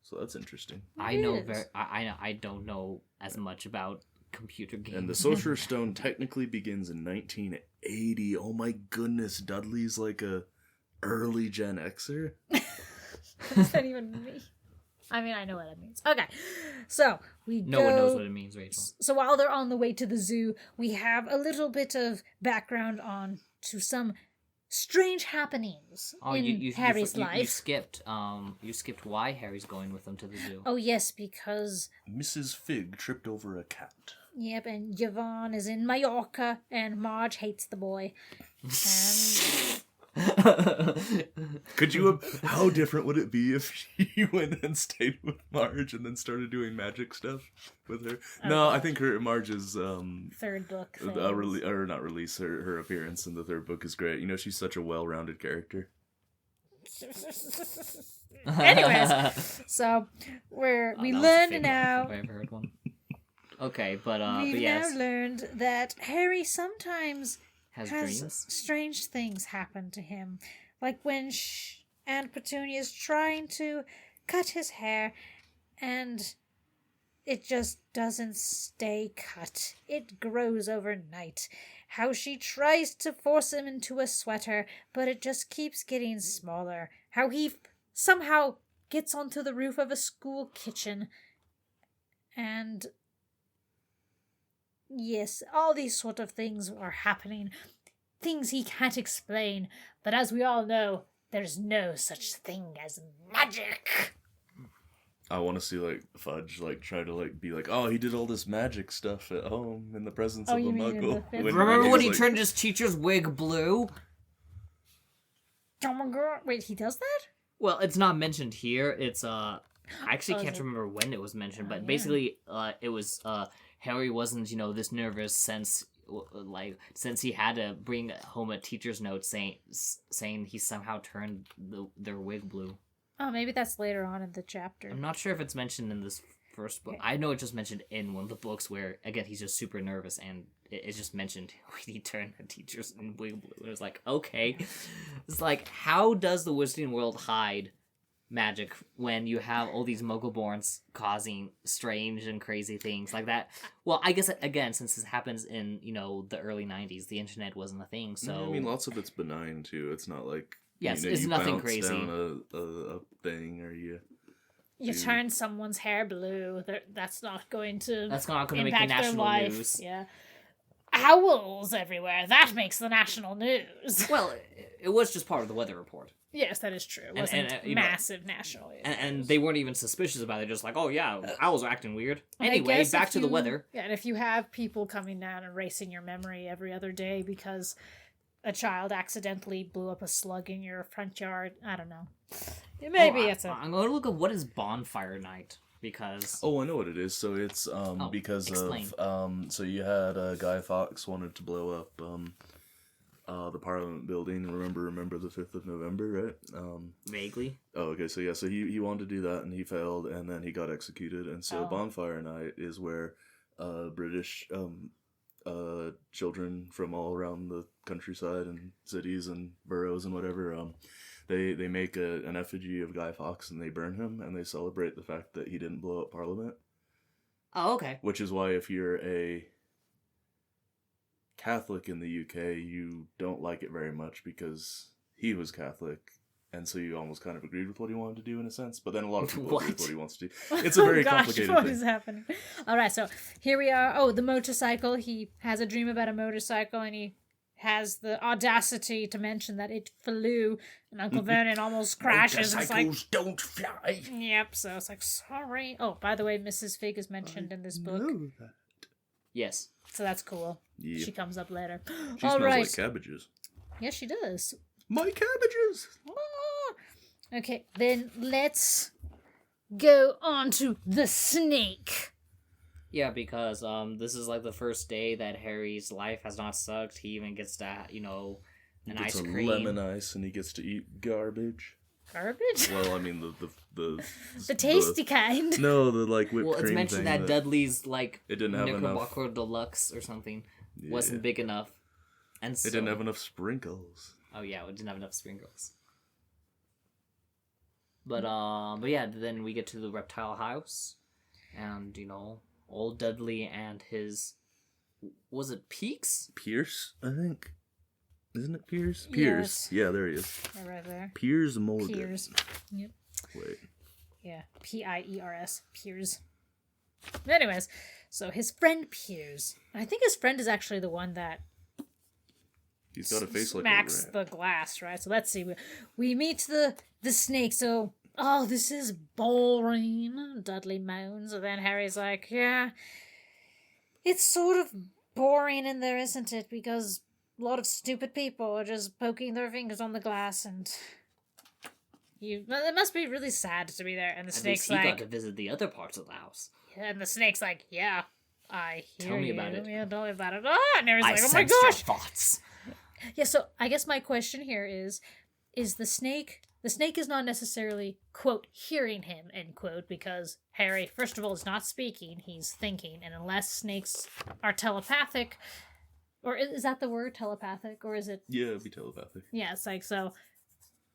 So that's interesting. I know I don't know as much about computer games. And the Sorcerer's Stone technically begins in 1980. Oh my goodness, Dudley's like a early Gen Xer. What does that even mean? I mean, I know what that means. Okay, so No one knows what it means, Rachel. So while they're on the way to the zoo, we have a little bit of background on to some strange happenings in Harry's life. You skipped why Harry's going with them to the zoo. Oh yes, because Mrs. Fig tripped over a cat. yep, and Yvonne is in Mallorca, and Marge hates the boy. And Could you have, how different would it be if you went and stayed with Marge and then started doing magic stuff with her? No, I think Marge's third book. not release, her appearance in the third book is great. You know, she's such a well-rounded character. Anyways, so we learned now. If I ever heard one. Okay, but We've yes, now learned that Harry sometimes has has dreams. strange things happen to him, like when Aunt Petunia is trying to cut his hair, and it just doesn't stay cut. It grows overnight. How she tries to force him into a sweater, but it just keeps getting smaller. How he somehow gets onto the roof of a school kitchen. And yes, all these sort of things are happening. Things he can't explain. But as we all know, there's no such thing as magic. I want to see like Fudge try to be like, oh, he did all this magic stuff at home in the presence of a you mean in the Muggle. fifth Remember when he was turned his teacher's wig blue? Oh my god, wait, he does that? Well, it's not mentioned here. It's I actually Oh, is can't it? remember when it was mentioned, but yeah. basically, it was Harry wasn't this nervous since he had to bring home a teacher's note saying he somehow turned their wig blue. Oh, maybe that's later on in the chapter. I'm not sure if it's mentioned in this first book. I know it just mentioned in one of the books where again he's just super nervous and it's just mentioned when he turned the teacher's wig blue. It was like, okay, it's like, how does the Wizarding World hide magic when you have all these Muggle-borns causing strange and crazy things like that? Well, I guess again, since this happens in the early 90s, the internet wasn't a thing, so I mean, lots of it's benign too. It's not like yes, you it's nothing bounce crazy. down a thing or you turn someone's hair blue. That's not going to. That's not going to make impact the their national life. news. Yeah. Owls everywhere. That makes the national news. Well, it was just part of the weather report. Yes, that is true. It wasn't massive national news. And they weren't even suspicious about it. Just like, oh yeah, owls are acting weird. And I Anyway, guess back if to the you- weather. Yeah, and if you have people coming down and erasing your memory every other day because a child accidentally blew up a slug in your front yard, I don't know. Maybe it's a. I'm going to look at what is bonfire night because. Oh, I know what it is. So it's because explain. of so you had Guy Fawkes wanted to blow up the Parliament building. Remember the 5th of November, right? Vaguely. Oh, okay. So yeah, so he wanted to do that and he failed, and then he got executed. And so Bonfire Night is where British children from all around the countryside and cities and boroughs and whatever they make an effigy of Guy Fawkes and they burn him and they celebrate the fact that he didn't blow up Parliament. Oh, okay. Which is why if you're Catholic in the UK, you don't like it very much because he was Catholic. And so you almost kind of agreed with what he wanted to do in a sense, but then a lot of people agree with what he wants to do. It's a very complicated what thing. is happening? All right, so here we are. Oh, the motorcycle. He has a dream about a motorcycle, and he has the audacity to mention that it flew, and Uncle Vernon almost crashes. Motorcycles don't fly. Yep. So it's like, sorry. Oh, by the way, Mrs. Fig is mentioned in this book, Know that. Yes. so that's cool. Yeah. She comes up later. She All smells right. like cabbages. Yes, she does. My cabbages! Ah. Okay, then let's go on to the snake. Yeah, because this is like the first day that Harry's life has not sucked. He even gets to, you know, an He gets ice a cream. lemon ice and he gets to eat garbage. Garbage? Well, I mean the The tasty kind. No, the like whipped Well, it's cream mentioned thing that Dudley's like it didn't have enough. Knickerbocker Deluxe or something wasn't big enough, and so It didn't have enough sprinkles. oh yeah, it didn't have enough sprinkles. But yeah, then we get to the reptile house, and you know, old Dudley and his, was it Peaks? Pierce, I think. Isn't it Pierce? Yes. Pierce. Yeah, there he is. They're right there. Piers Morgan. Piers. Yep. Wait. Yeah. Piers. Piers. Anyways, so his friend Piers. I think his friend is actually the one that He's got a face like a smacks rat. the glass, right? So let's see. We meet the snake. So, oh, this is boring. Dudley moans. And then Harry's like, yeah, it's sort of boring in there, isn't it? Because a lot of stupid people are just poking their fingers on the glass, and it must be really sad to be there. And the At snake's least he like, got to visit the other parts of the house. and the snake's like, yeah, I hear Tell me you. about it. Yeah, tell me about it. Ah, and Harry's I like, oh my sensed your gosh. thoughts. Yeah, so I guess my question here is the snake is not necessarily, quote, hearing him, end quote, because Harry, first of all, is not speaking, he's thinking, and unless snakes are telepathic, or is that the word, telepathic, or is it, Yeah, it'd be telepathic. yeah, it's like, so,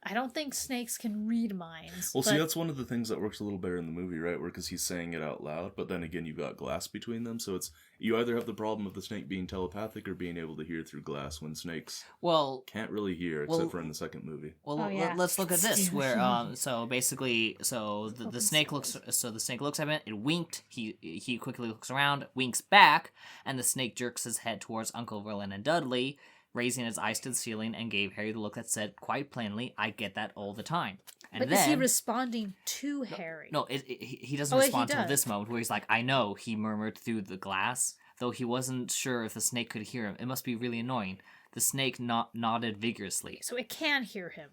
I don't think snakes can read minds. Well, but, see, that's one of the things that works a little better in the movie, right? Where because he's saying it out loud, but then again, you've got glass between them, so it's you either have the problem of the snake being telepathic or being able to hear through glass when snakes Well, can't really hear, except for in the second movie. Well, Oh, yeah. let's look at this. Still. Where so basically, so the snake looks. So the snake looks at it. It winked. He quickly looks around, winks back, and the snake jerks his head towards Uncle Verlin and Dudley, raising his eyes to the ceiling, and gave Harry the look that said quite plainly, "I get that all the time." And but then, is he responding to Harry? no, he doesn't Oh, wait, respond he to does. this moment where he's like, "I know," he murmured through the glass, though he wasn't sure if the snake could hear him. It must be really annoying. The snake nodded vigorously. So it can hear him.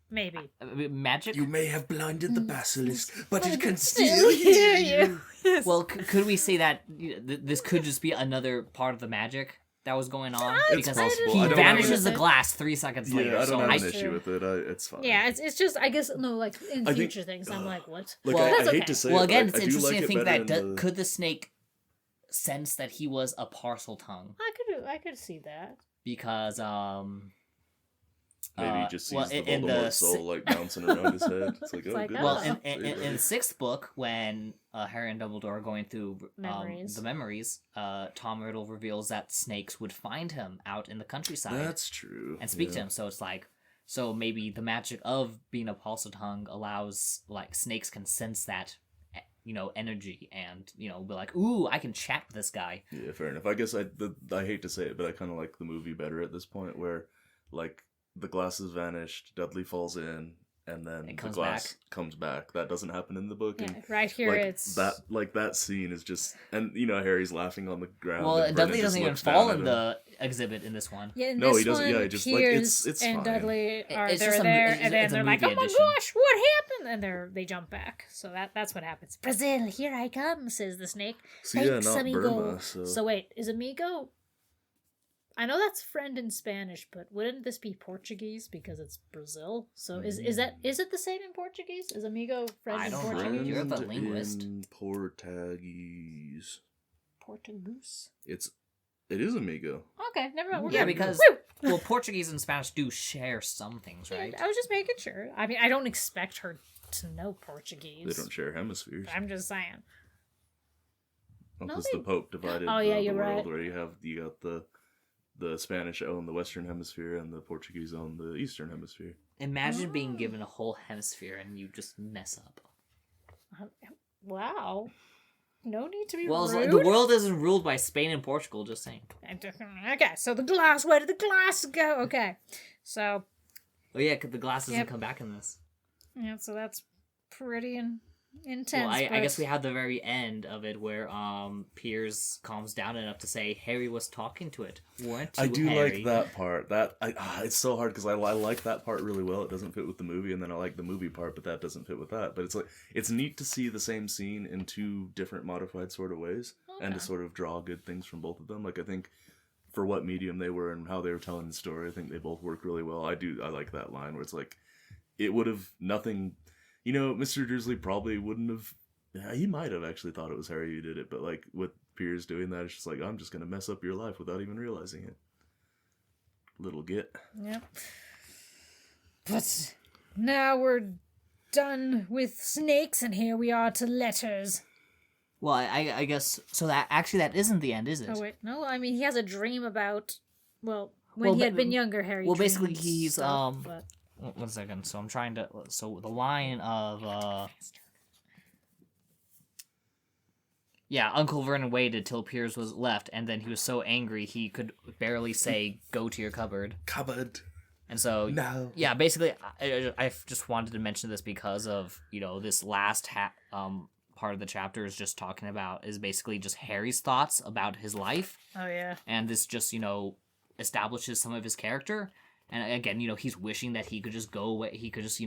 Maybe. Magic? You may have blinded the basilisk, but it can Still still hear hear you. Yes. Well, could we say that this could just be another part of the magic that was going on? It's Because possible. he I don't vanishes have the it. glass 3 seconds later. Yeah, I so don't have an That's issue true. with it. It's fine. Yeah, it's just, I guess, no, like, in I think- future things, I'm like, what? Like, Well, I that's hate okay. to say well, it, again, but it's I do interesting like to it think better that in the... could the snake sense that he was a parcel tongue? I could see that. Because Maybe he just sees well, the in the Voldemort soul like bouncing around his head. It's like, It's oh, like, good. oh. well, Ah. in the 6th book, when Harry and Dumbledore are going through Memories. the memories, Tom Riddle reveals that snakes would find him out in the countryside. That's true. And speak to yeah. him. So it's like, so maybe the magic of being a parcel tongue allows, like, snakes can sense that, you know, energy, and, you know, be like, ooh, I can chat with this guy. Yeah, fair enough. I guess I hate to say it, but I kind of like the movie better at this point, where like the glass has vanished, Dudley falls in, and then It the comes glass back. comes back. That doesn't happen in the book. Yeah, And right here like it's... that scene is just, and you know, Harry's laughing on the ground. Well, and Dudley Vernon just doesn't even looks fall down in at him. the exhibit in this one. Yeah, in No, this he doesn't- one, yeah, he just, like, Piers it's and fine. Dudley are It's they're just a- there, it's- and then it's a they're like, "Oh movie my edition. gosh, what happened?" And they jump back. So that's what happens. Brazil, here I come, says the snake. So yeah, Thanks, not amigo. Burma. So wait, is amigo? I know that's friend in Spanish, but wouldn't this be Portuguese because it's Brazil? So is it the same in Portuguese? Is amigo friend I in don't know. Portuguese? You're the Friend linguist. in Portuguese. Portuguese. It is amigo. Okay, never mind. We're Yeah, good. because Woo! well, Portuguese and Spanish do share some things, right? I was just making sure. I mean, I don't expect her to know Portuguese. They don't share hemispheres. I'm just saying. Because the Pope divided Oh, yeah, the you're world, right. where you got the Spanish own the Western Hemisphere and the Portuguese own the Eastern Hemisphere. Imagine being given a whole hemisphere and you just mess up. Wow. No need to be Well, rude. the world isn't ruled by Spain and Portugal, just saying. Okay, so the glass, where did the glass go? Okay, so... Oh yeah, 'cause the glass doesn't come back in this. Yeah, so that's pretty intense. Well, I guess we have the very end of it where Piers calms down enough to say Harry was talking to it, weren't you, I do Harry? like that part. It's so hard because I like that part really well. It doesn't fit with the movie, and then I like the movie part, but that doesn't fit with that. But it's neat to see the same scene in two different modified sort of ways, and to sort of draw good things from both of them. Like, I think for what medium they were and how they were telling the story, I think they both work really well. I like that line where it's like, it would have nothing. Mr. Dursley probably wouldn't have. Yeah, he might have actually thought it was Harry who did it, but like with Piers doing that, it's just like, I'm just gonna mess up your life without even realizing it. Little git. Yep. But now we're done with snakes, and here we are to letters. Well, I guess so. That isn't the end, is it? Oh wait, no. I mean, he has a dream about when he had been younger. Harry. Well, basically, dreamed he's stuff, but... 1 second. So I'm trying to. So the line of yeah, Uncle Vernon waited till Piers was left, and then he was so angry he could barely say, "Go to your cupboard." Cupboard. And so, No. yeah, basically, I just wanted to mention this because of this last part of the chapter is basically just Harry's thoughts about his life. Oh yeah. And this just establishes some of his character. And again, he's wishing that he could just go away. He could just,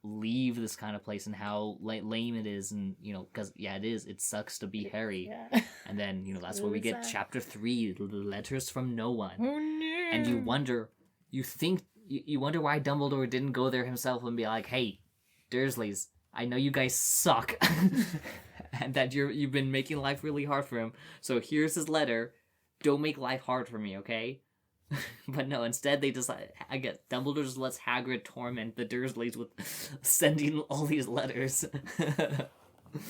leave this kind of place and how lame it is. And, because, yeah, it is. It sucks to be Harry. Yeah. And then, that's where we get chapter 3, the letters from no one. Oh, no. And you wonder why Dumbledore didn't go there himself and be like, hey, Dursleys, I know you guys suck. And that you've been making life really hard for him. So here's his letter. Don't make life hard for me, okay? But no, instead they decide. Dumbledore just lets Hagrid torment the Dursleys with sending all these letters.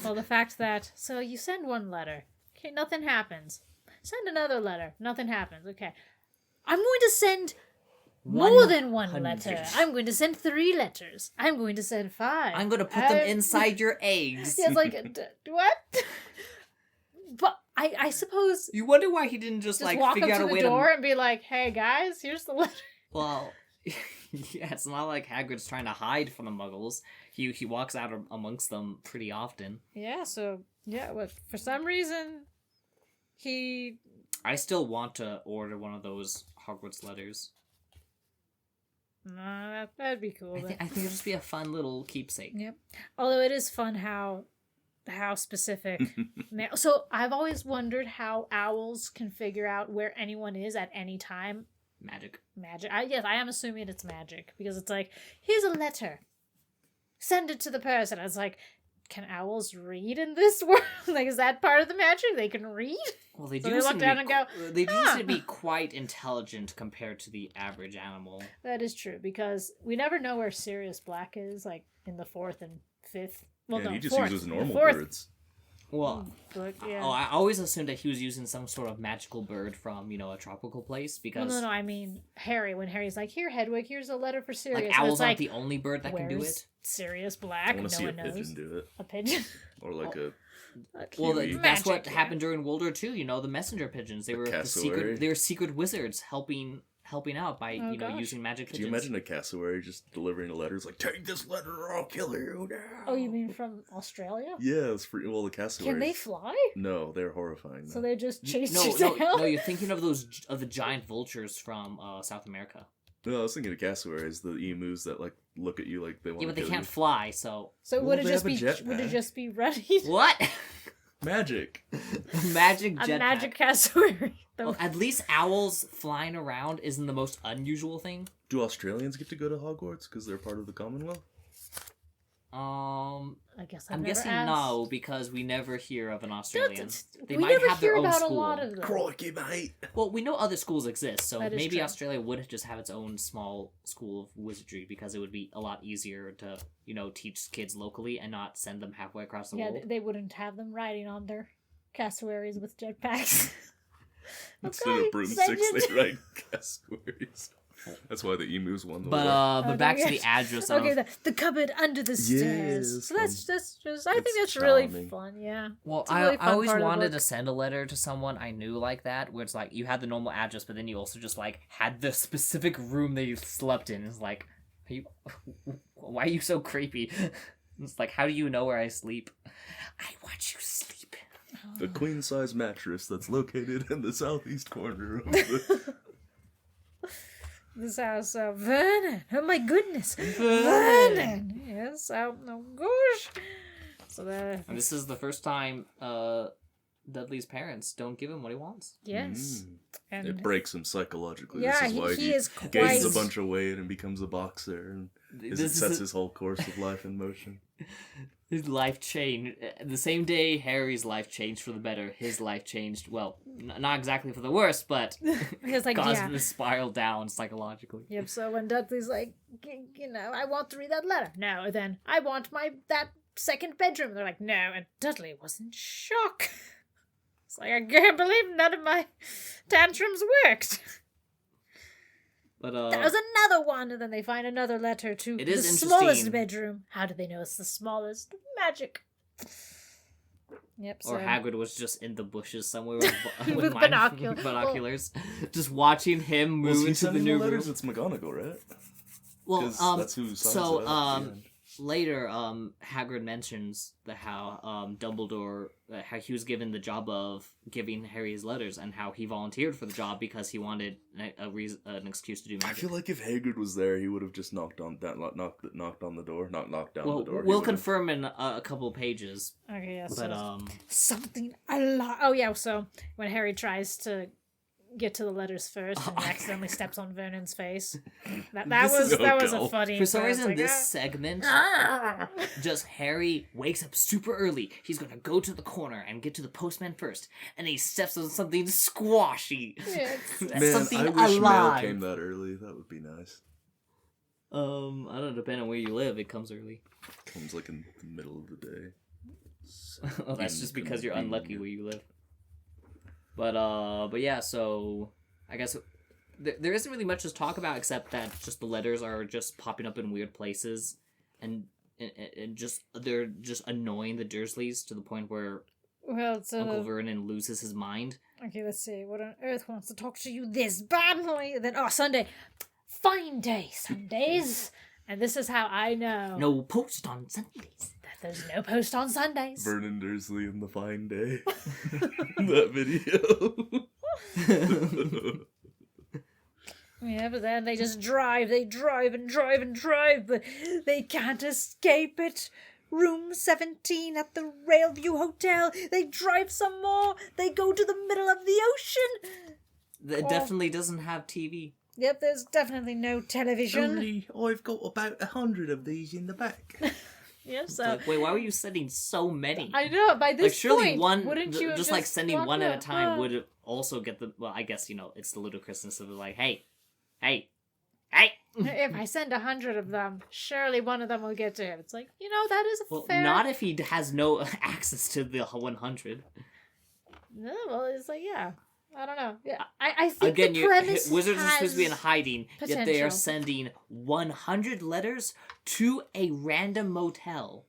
Well, the fact that so you send one letter, okay, nothing happens. Send another letter, nothing happens. Okay, I'm going to send more than one 100. letter. I'm going to send 3 letters. I'm going to send 5. I'm going to put them inside your eggs. Yeah, it's like what? But I suppose You wonder why he didn't just walk figure up out to a way the door to. and be like, "Hey guys, here's the letter." Well, yeah, it's not like Hagrid's trying to hide from the Muggles. He walks out amongst them pretty often. Yeah. So yeah, but for some reason, he. I still want to order one of those Hogwarts letters. No, that'd be cool. I think it'll just be a fun little keepsake. Yep. Although it is fun how specific. So I've always wondered how owls can figure out where anyone is at any time. Magic. Yes, I am assuming it's magic because it's like, here's a letter. Send it to the person. I was like, can owls read in this world? Like, is that part of the magic? They can read? Well, they So do they seem look to down be and go, they do "Huh." seem to be quite intelligent compared to the average animal. That is true because we never know where Sirius Black is, like in the 4th and 5th. Well, Yeah, no, he just 4th. uses The normal 4th birds. Well, book, yeah. oh, I always assumed that he was using some sort of magical bird from, a tropical place because No, I mean Harry. When Harry's like, "Here, Hedwig, here's a letter for Sirius." like and owls it's aren't like, the only bird that can do where's it. Sirius I Black. want No to see a one knows. pigeon do it, A pigeon. or like a Well, Kiwi. that's what Magic, happened during World War II. The messenger pigeons. They were cassowary. they were secret wizards helping out by Oh, gosh. using magic Could pigeons. you imagine a cassowary just delivering a letter? It's like, take this letter or I'll kill you now. Oh, you mean from Australia? Yeah, it's pretty. Well, the cassowaries. Can they fly? No, they're horrifying. So though. they just chase no, you no, down? no. You're thinking of the giant vultures from South America. No, I was thinking of cassowaries, the emus that like look at you like they want Yeah, to but they kill can't you. fly. So So Well, would it they just have a be jetpack. ready? what? Magic. Magic A jetpack. magic cassowary. Well, at least owls flying around isn't the most unusual thing. Do Australians get to go to Hogwarts because they're part of the Commonwealth? I guess I'm never guessing asked. no because we never hear of an Australian. They we might never have hear their own about school. a lot of them. Crikey, mate. Well, we know other schools exist, so That is maybe true. Australia would just have its own small school of wizardry because it would be a lot easier to, teach kids locally and not send them halfway across the Yeah, world. they wouldn't have them riding on their cassowaries with jetpacks. Instead of broomsticks, they ride cassowaries. That's why the emus won the war. But back to the address. Okay, the cupboard under the stairs. Yes, So that's just. I think that's charming. really fun. Yeah. Well, It's a really I fun always part of the wanted book. to send a letter to someone I knew like that, where it's like you had the normal address, but then you also just like had the specific room that you slept in. It's like, why are you so creepy? It's like, how do you know where I sleep? I watch you sleep. The queen-size mattress that's located in the southeast corner of the... This house of Vernon. Oh my goodness, Vernon. Yes. Oh gosh. So that. And this is the first time Dudley's parents don't give him what he wants. Yes. And It breaks him psychologically. yeah, This is why he is quite. gains a bunch of weight and becomes a boxer, and This sets is his whole course of life in motion. his life changed. The same day Harry's life changed for the better, his life changed, well, not exactly for the worse, but It's like, caused yeah. him to spiral down psychologically. Yep. So when Dudley's like, I want to read that letter. No. Then I want that second bedroom. They're like, no. And Dudley was in shock. It's like, I can't believe none of my tantrums worked. But That was another one, and then they find another letter to It the is smallest interesting. bedroom. How do they know it's the smallest? Magic. Yep. So or Hagrid was just in the bushes somewhere with, With binoculars, just watching him move into the new letters? room. It's McGonagall, right? Well, 'Cause that's who signs so it out at the end. later, Hagrid mentions how Dumbledore, how he was given the job of giving Harry his letters, and how he volunteered for the job because he wanted an excuse to do I magic. feel like if Hagrid was there, he would have just knocked on the door, not knocked down Well, the door. He we'll would've- confirm in a couple of pages, Okay, yeah. but So something a lot. Oh yeah. So when Harry tries to get to the letters first and accidentally steps on Vernon's face, that This is was no a funny. for some part. It's reason like, this ah. segment, Ah. just Harry wakes up super early. He's gonna go to the corner and get to the postman first, and he steps on something squashy. Yeah, Man, something I wish mail alive. came that early. That would be nice. I don't know, depending on where you live, it comes early. Comes like in the middle of the day. Well, that's just because you're unlucky where you live. But yeah, so I guess there isn't really much to talk about except that just the letters are just popping up in weird places, and just they're just annoying the Dursleys to the point where Well, so Uncle Vernon loses his mind. okay, let's see. What on earth wants to talk to you this badly? Then Sunday, fine day, Sundays, and this is how I know No post on Sundays. that there's no post on Sundays. Vernon Dursley in the fine day. That video. Yeah, but then they just drive, and drive, but they can't escape it. Room 17 at the Railview Hotel. They drive some more. They go to the middle of the ocean. It definitely doesn't have TV. Yep, there's definitely no television. I've got about 100 of these in the back. Yeah, so Like, wait, why were you sending so many? I know by this Like, surely point, one, wouldn't you have just like sending walked one at a out? time would also get the. Well, I guess it's the ludicrousness of like, hey. If I send 100 of them, surely one of them will get to him. It's like, that is a Well, fair. not if he has no access to the 100. No, well, it's like, yeah. I don't know. Yeah, I think Again, the premise wizards are has supposed to be in hiding, yet they are potential. sending 100 letters to a random motel.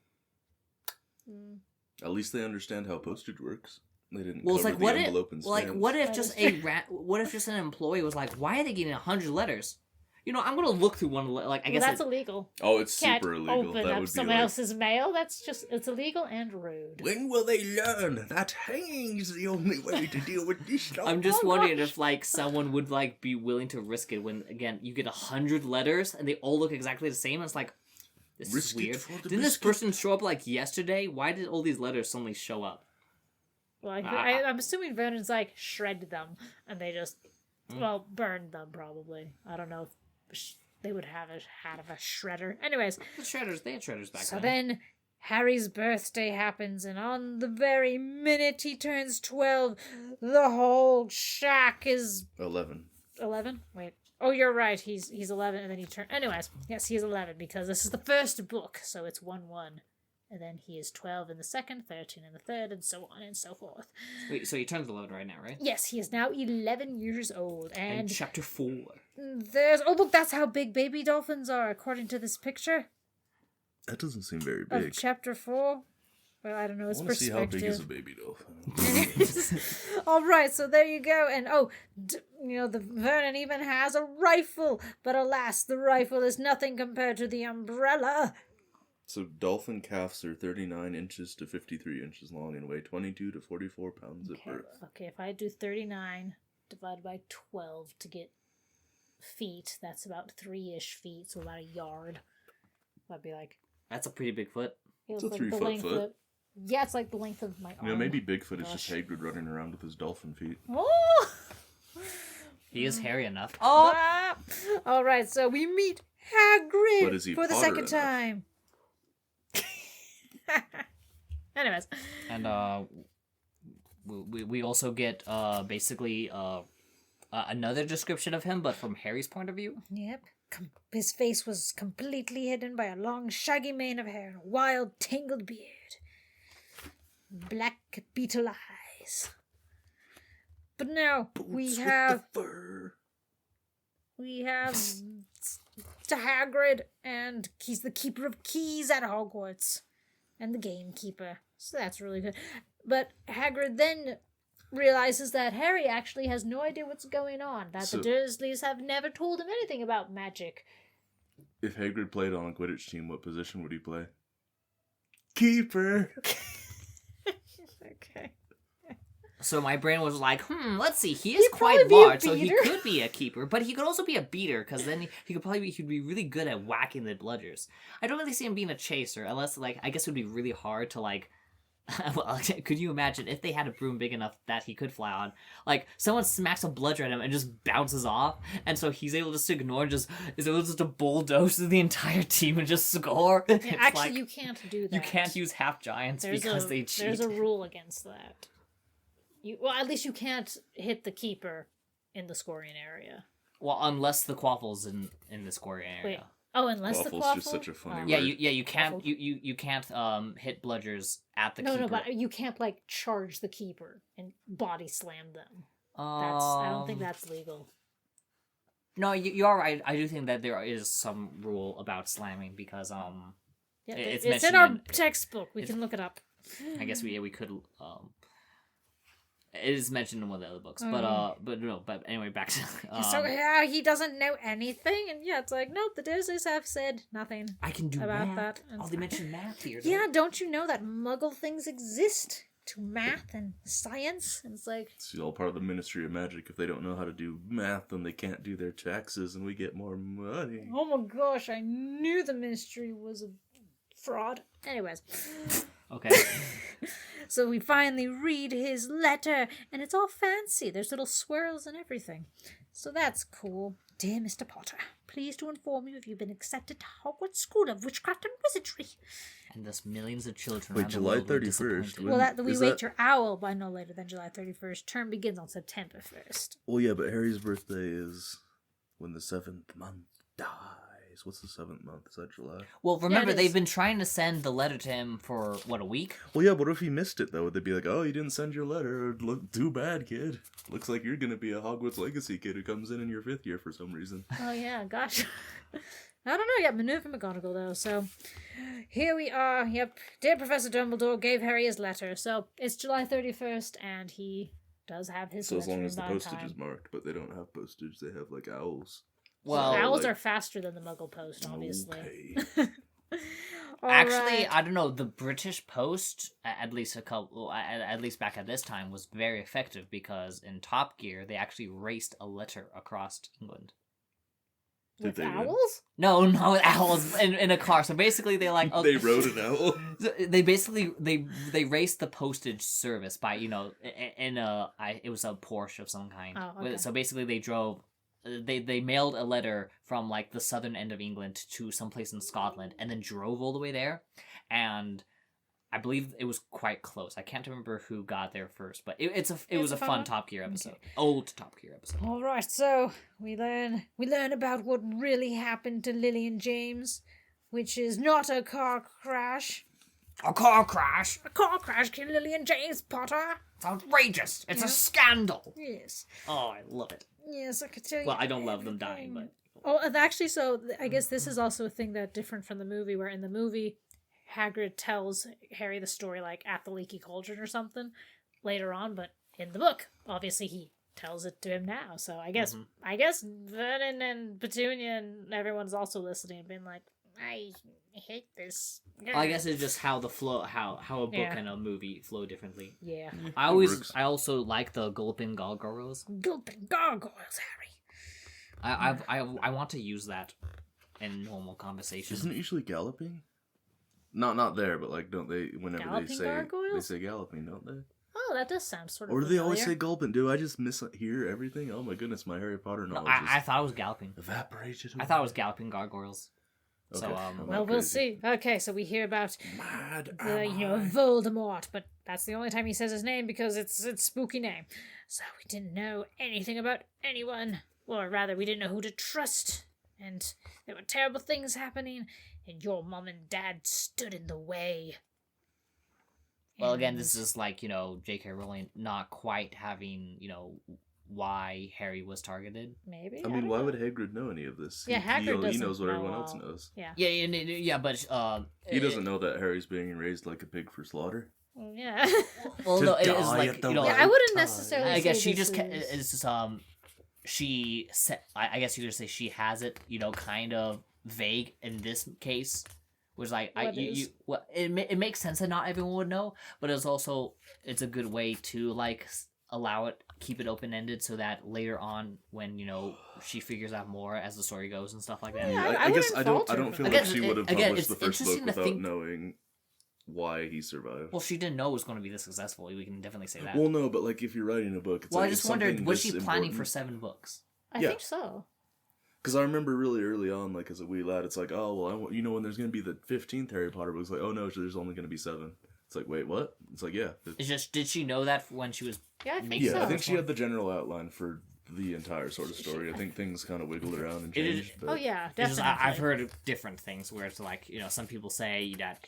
At least they understand how postage works. They didn't Well, it's cover like the what if, envelope and like, stamps. what if That just is what if just an employee was like, why are they getting 100 letters? I'm gonna look through one. Like, I guess that's illegal. Oh, it's Can't super illegal. open That up would be someone like, else's mail. It's illegal and rude. when will they learn that hanging's the only way to deal with this stuff? I'm just Oh, wondering gosh. if like someone would like be willing to risk it when again you get 100 letters and they all look exactly the same. And it's like this Risk is it weird. for the Didn't this biscuit. person show up like yesterday? Why did all these letters suddenly show up? Well, Ah. I'm assuming Vernon's like shred them, and they just burned them probably. I don't know if they would have had a shredder. Anyways, The shredders, they had shredders back so then. then Harry's birthday happens, and on the very minute he turns 12, the whole shack is 11. 11. Wait. Oh, you're right. He's 11, and then he turned. Anyways, yes, he's 11 because this is the first book, so it's 1-1, And then he is 12 in the second, 13 in the third, and so on and so forth. Wait, so he turns 11 right now, right? Yes, he is now 11 years old. And chapter 4. there's... Oh, look, that's how big baby dolphins are, according to this picture. That doesn't seem very big. Of chapter 4. Well, I don't know, it's I want to see perspective. how big is a baby dolphin. All right, so there you go. And the Vernon even has a rifle, but alas, the rifle is nothing compared to the umbrella. So dolphin calves are 39 inches to 53 inches long and weigh 22 to 44 pounds at birth. Okay, if I do 39 divided by 12 to get feet, that's about 3-ish feet, so about a yard. That'd be like... That's a pretty big foot. It's a 3-foot foot. Yeah, it's like the length of my arm. Maybe Bigfoot is just Hagrid running around with his dolphin feet. Oh! He is hairy enough. Oh! All right, so we meet Hagrid But is he for the Potter second enough? time. Anyways. And we also get basically another description of him, but from Harry's point of view. Yep. His face was completely hidden by a long, shaggy mane of hair and a wild, tangled beard. Black beetle eyes. But now we have to Hagrid, and he's the keeper of keys at Hogwarts, and the gamekeeper. So that's really good. But Hagrid then realizes that Harry actually has no idea what's going on, that the Dursleys have never told him anything about magic. If Hagrid played on a Quidditch team, what position would he play? Keeper! Okay. So my brain was like, let's see. He is He'd quite probably be a large, so he beater. could be a keeper, but he could also be a beater, because then he'd be really good at whacking the bludgers. I don't really see him being a chaser, unless, like, I guess it would be really hard to, like, well, could you imagine if they had a broom big enough that he could fly on? Like, someone smacks a bludger at him and just bounces off, and so he's able just to ignore and is able just to bulldoze the entire team and just score. Yeah, actually, you can't do that. You can't use half giants because they cheat. There's a rule against that. At least you can't hit the keeper in the scoring area. Well, unless the Quaffle's in the scoring area. Wait. Oh, unless Quaffle's the Quaffle? just such a funny Yeah, word. you can't you can't hit bludgers at the keeper. No, but you can't like charge the keeper and body slam them. I don't think that's legal. No, you are right. I do think that there is some rule about slamming because Yeah, it's it's in mentioned our textbook. We can look it up. I guess we could it is mentioned in one of the other books, but anyway, back to So he doesn't know anything, and it's like nope, the Dursleys have said nothing. I can do about math. that. Oh, they mentioned math here. Yeah, don't you know that Muggle things exist to math and science? And it's like It's all part of the Ministry of Magic. If they don't know how to do math, then they can't do their taxes, and we get more money. oh my gosh, I knew the Ministry was a fraud. Anyways. Okay. So we finally read his letter, and it's all fancy. There's little swirls and everything. So that's cool. Dear Mr. Potter, pleased to inform you if you've been accepted to Hogwarts School of Witchcraft and Wizardry. And thus millions of children Wait, around the July world were 31st, disappointed. when- We is wait that- your owl by no later than July 31st. Term begins on September 1st. Well, yeah, but Harry's birthday is when the 7th month dies. What's the 7th month? Is that July? Well, remember, it they've is. been trying to send the letter to him for, a week? Well, yeah, what if he missed it, though? Would they be like, oh, you didn't send your letter? Look, too bad, kid. Looks like you're going to be a Hogwarts Legacy kid who comes in your 5th year for some reason. Oh, yeah, gosh. I don't know yet. Minerva McGonagall, though. So here we are. Yep. Dear Professor Dumbledore gave Harry his letter. So it's July 31st, and he does have his So letter as long as the on postage time. is marked, but they don't have postage, they have, like, owls. Well, owls like- are faster than the Muggle post, obviously. Okay. Actually, I don't know. The British Post, at least at least back at this time, was very effective because in Top Gear they actually raced a letter across England. With Did they win? owls? No, owls in a car. So basically, they like They rode an owl. They basically they raced the postage service by it was a Porsche of some kind. Oh, okay. So basically, they drove. They mailed a letter from like the southern end of England to someplace in Scotland, and then drove all the way there. And I believe it was quite close. I can't remember who got there first, but it was a fun one? Top Gear episode. Okay. Old Top Gear episode. All right, so we learn about what really happened to Lily and James, which is not a car crash. A car crash. A car crash killed Lily and James Potter. It's outrageous. It's a scandal. Yes. Oh, I love it. Yes, I could tell you. Well, I don't love them dying, but... Oh, and actually, so I guess this is also a thing that different from the movie, where in the movie, Hagrid tells Harry the story like at the Leaky Cauldron or something later on, but in the book, obviously he tells it to him now. So I guess Vernon and Petunia and everyone's also listening and being like, I hate this. I guess it's just how the flow, how a book and a movie flow differently. Yeah. I also like the gulping gargoyles. Gulping gargoyles, Harry. I want to use that in normal conversation. Isn't it usually galloping? Not there, but like, don't they? Whenever Galloping they say gargoyles? they say galloping, don't they? Oh, that does sound sort of. Or do they always familiar. say gulping? Do I just mishear everything? Oh my goodness, my Harry Potter No, knowledge I thought it was galloping. evaporated. I thought it was galloping gargoyles. Okay. So Well, we'll see. Okay, so we hear about Mad Voldemort, but that's the only time he says his name because it's a spooky name. So we didn't know anything about anyone, or rather, we didn't know who to trust, and there were terrible things happening, and your mom and dad stood in the way. Well, again, And- this is like, J.K. Rowling not quite having, why Harry was targeted. Maybe. I mean, why would Hagrid know any of this? Yeah, Hagrid He doesn't knows what know everyone all. else knows. Yeah. Yeah, but He doesn't know that Harry's being raised like a pig for slaughter. Yeah. Well, To no, it is die like at the yeah, I wouldn't time. necessarily. I guess say she this just is- it's just she said. I guess you could say she has it. Kind of vague in this case. Was like it makes sense that not everyone would know, but it's a good way to like allow it, keep it open ended, so that later on when she figures out more as the story goes and stuff like that. Yeah, I guess wouldn't I don't fault her feel for like that. she would have Again, published the it's first book interesting to without think- knowing why he survived. Well, she didn't know it was going to be this successful. We can definitely say that. Well, no, but like if you're writing a book, it's Well, like I just it's wondered, something was she this planning for important. 7 books? I Yeah. think so. Because I remember really early on, like as a wee lad, it's like, oh well, when there's gonna be the 15th Harry Potter book, it's like, oh no, there's only gonna be 7. It's like, wait, what? It's like, yeah. It's just, did she know that when she was? Yeah, I think making so. Yeah, I think first she one? had the general outline for the entire sort of story. I think things kind of wiggled around and It is- changed. But Oh yeah, It's definitely. just, I've heard of different things where it's like, some people say that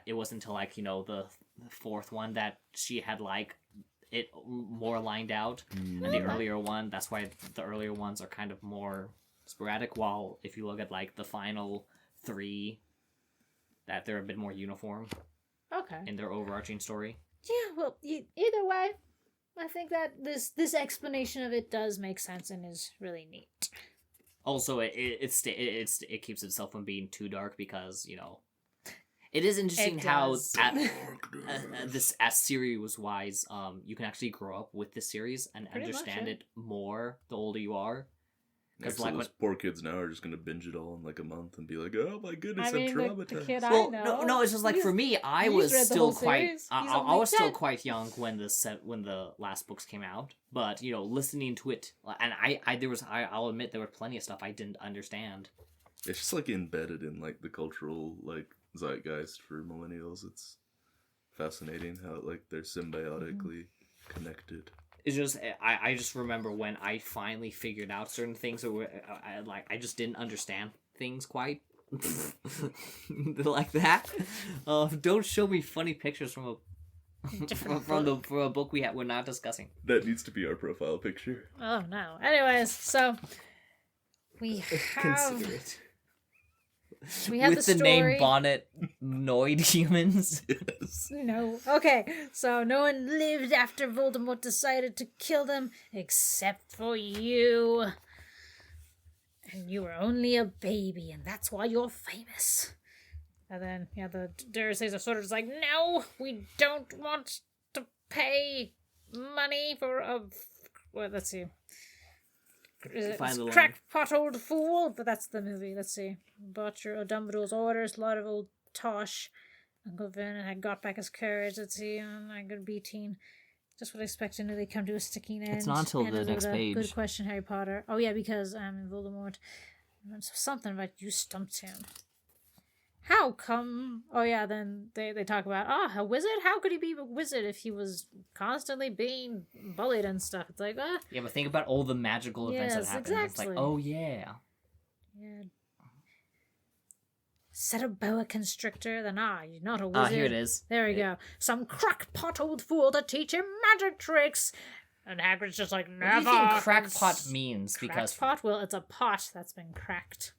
it wasn't until like the 4th one that she had like it more lined out, and the earlier one. That's why the earlier ones are kind of more sporadic. While if you look at like the final 3, that they're a bit more uniform Okay. in their overarching story. Yeah. Well, either way, I think that this explanation of it does make sense and is really neat. Also, it keeps itself from being too dark because it is interesting It how does. this as series wise, you can actually grow up with this series and Pretty much, understand yeah. it more the older you are. Because like those poor kids now are just gonna binge it all in like a month and be like, oh my goodness, I I'm mean, traumatized. the kid Well, I know. no, it's just like he's- for me, I he's was read the still whole quite, series. I He's I only was still 10. quite young when the last books came out. But listening to it, and I'll admit there were plenty of stuff I didn't understand. It's just like embedded in like the cultural like zeitgeist for millennials. It's fascinating how like they're symbiotically connected. It's just I just remember when I finally figured out certain things that were I just didn't understand things quite like that. Don't show me funny pictures from a book we're not discussing. That needs to be our profile picture. Oh no. Anyways, so we have it. we have With the the story. name Bonnet Noid humans. Yes. No. Okay. So no one lived after Voldemort decided to kill them except for you. And you were only a baby, and that's why you're famous. And then, the Dursleys are sort of just like, no, we don't want to pay money for a... Well, let's see. Find the line. Crackpot old fool, but that's the movie. Let's see. Butcher of Dumbledore's orders, a lot of old tosh. Uncle Vernon had got back his courage. Let's see. I'm gonna be teen. Just what I expected. They come to a sticking end. It's not until And the it was next a page. Good question, Harry Potter. Oh yeah, because in Voldemort, something about you stumped him. How come? Oh yeah, then they talk about a wizard. How could he be a wizard if he was constantly being bullied and stuff? It's like Yeah, but think about all the magical events that Yes, happen. It's like, exactly. oh yeah. Yeah. Set a boa constrictor, then you're not a wizard. Here it is. There we go. Some crackpot old fool to teach him magic tricks. And Hagrid's just like, never. What do you think crackpot means? Because crackpot? Well, it's a pot that's been cracked.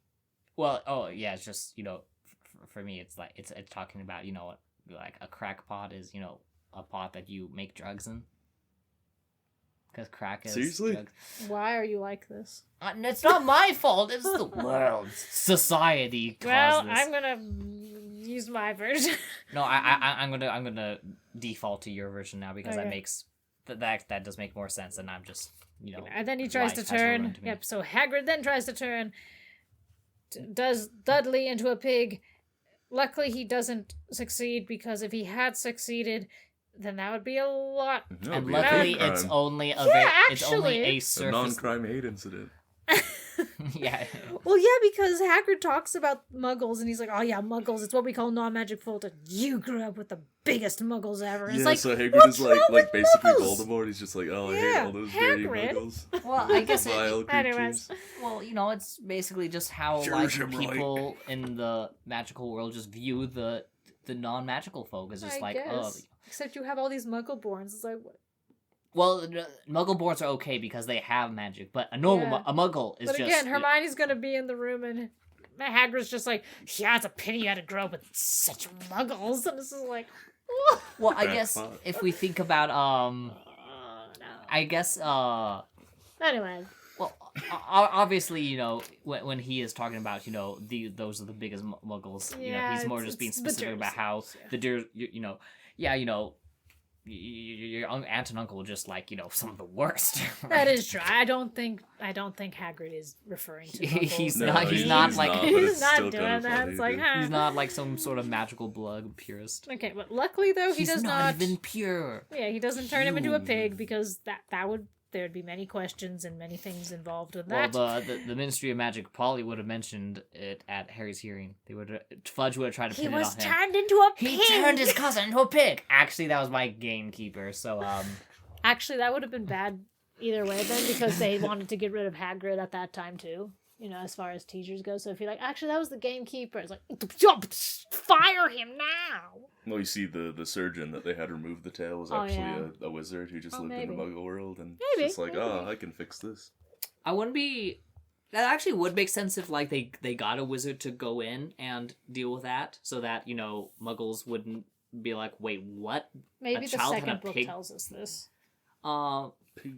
Well, it's just, for me, it's like, it's talking about, like a crackpot is, a pot that you make drugs in. Because crack is Seriously? drugs. Why are you like this? It's not my fault. It's the world. Society caused this. I'm gonna use my version. No, I'm gonna default to your version now because Okay. that makes that does make more sense, and I'm just And then he tries to life has turn. ruined me. Yep. So Hagrid then tries to turn. Does Dudley into a pig. Luckily, he doesn't succeed because if he had succeeded, then that would be a lot. No, And it'd be a luckily, crime. it's only a it's actually. only a a surface. non-crime hate incident. Yeah. Well, yeah, because Hagrid talks about muggles, and he's like, oh yeah, muggles, it's what we call non-magic folk. You grew up with the biggest muggles ever. And Yeah, it's like, so Hagrid what's is wrong like with basically muggles? Voldemort. He's just like, oh, I Yeah, hate all those dirty Hagrid. muggles. Well, I guess Vile Anyways. creatures. well, it's basically just how Serves him right. people in the magical world just view the non-magical folk as just I like, guess. Except you have all these muggle-borns. It's like, what? well, muggle-borns are okay because they have magic, but a normal Yeah. a muggle is But just. again, Hermione's gonna be in the room, and Hagrid's just like, yeah, it's a pity you had to grow up with such muggles. And this is like, Well, I Crack guess pot. if we think about no. I guess Anyway, well, obviously, when he is talking about, those are the biggest muggles, Yeah, he's more it's- just being it's the specific about how Dursleys, yeah. the your aunt and uncle are just like, some of the worst. that right? is true. I don't think Hagrid is referring to muggles. He's No, not- he's not like- but he's it's not still doing kinda that. funny, It's like, dude. huh. He's not like some sort of magical blood purist. Okay, but luckily though, he He's does not even pure. Yeah, he doesn't turn him into a Phew. pig because there'd be many questions and many things involved with Well, that. the Ministry of Magic probably would have mentioned it at Harry's hearing. Fudge would have tried to He pin it was on him. turned into a pig. He turned his cousin into a pig. Actually, that was my gamekeeper. So Actually, that would have been bad either way then because they wanted to get rid of Hagrid at that time too. As far as teachers go. So if you're like, actually, that was the gamekeeper. It's like, fire him now. Well, you see the surgeon that they had remove the tail was Oh, actually yeah. a wizard who just Oh, lived in the maybe. Muggle world, and Maybe, it's just like, maybe. oh, I can fix this. I wouldn't be. That actually would make sense if like they got a wizard to go in and deal with that, so that Muggles wouldn't be like, wait, what? Maybe the child had second a book pig? tells us this.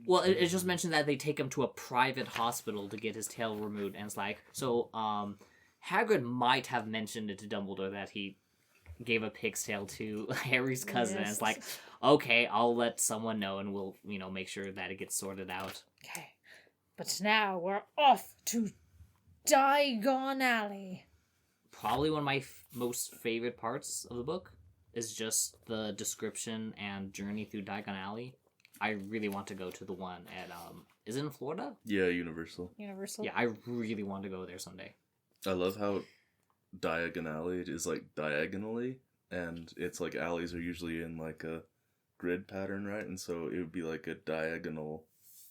Well, it just mentioned that they take him to a private hospital to get his tail removed, and it's like, so, Hagrid might have mentioned it to Dumbledore that he gave a pig's tail to Harry's cousin, and Yes. it's like, okay, I'll let someone know, and we'll, make sure that it gets sorted out. Okay. But now we're off to Diagon Alley. Probably one of my most favorite parts of the book is just the description and journey through Diagon Alley. I really want to go to the one at, is it in Florida? Yeah, Universal. Universal. Yeah, I really want to go there someday. I love how Diagon Alley is like diagonally, and it's like alleys are usually in like a grid pattern, right? And so it would be like a diagonal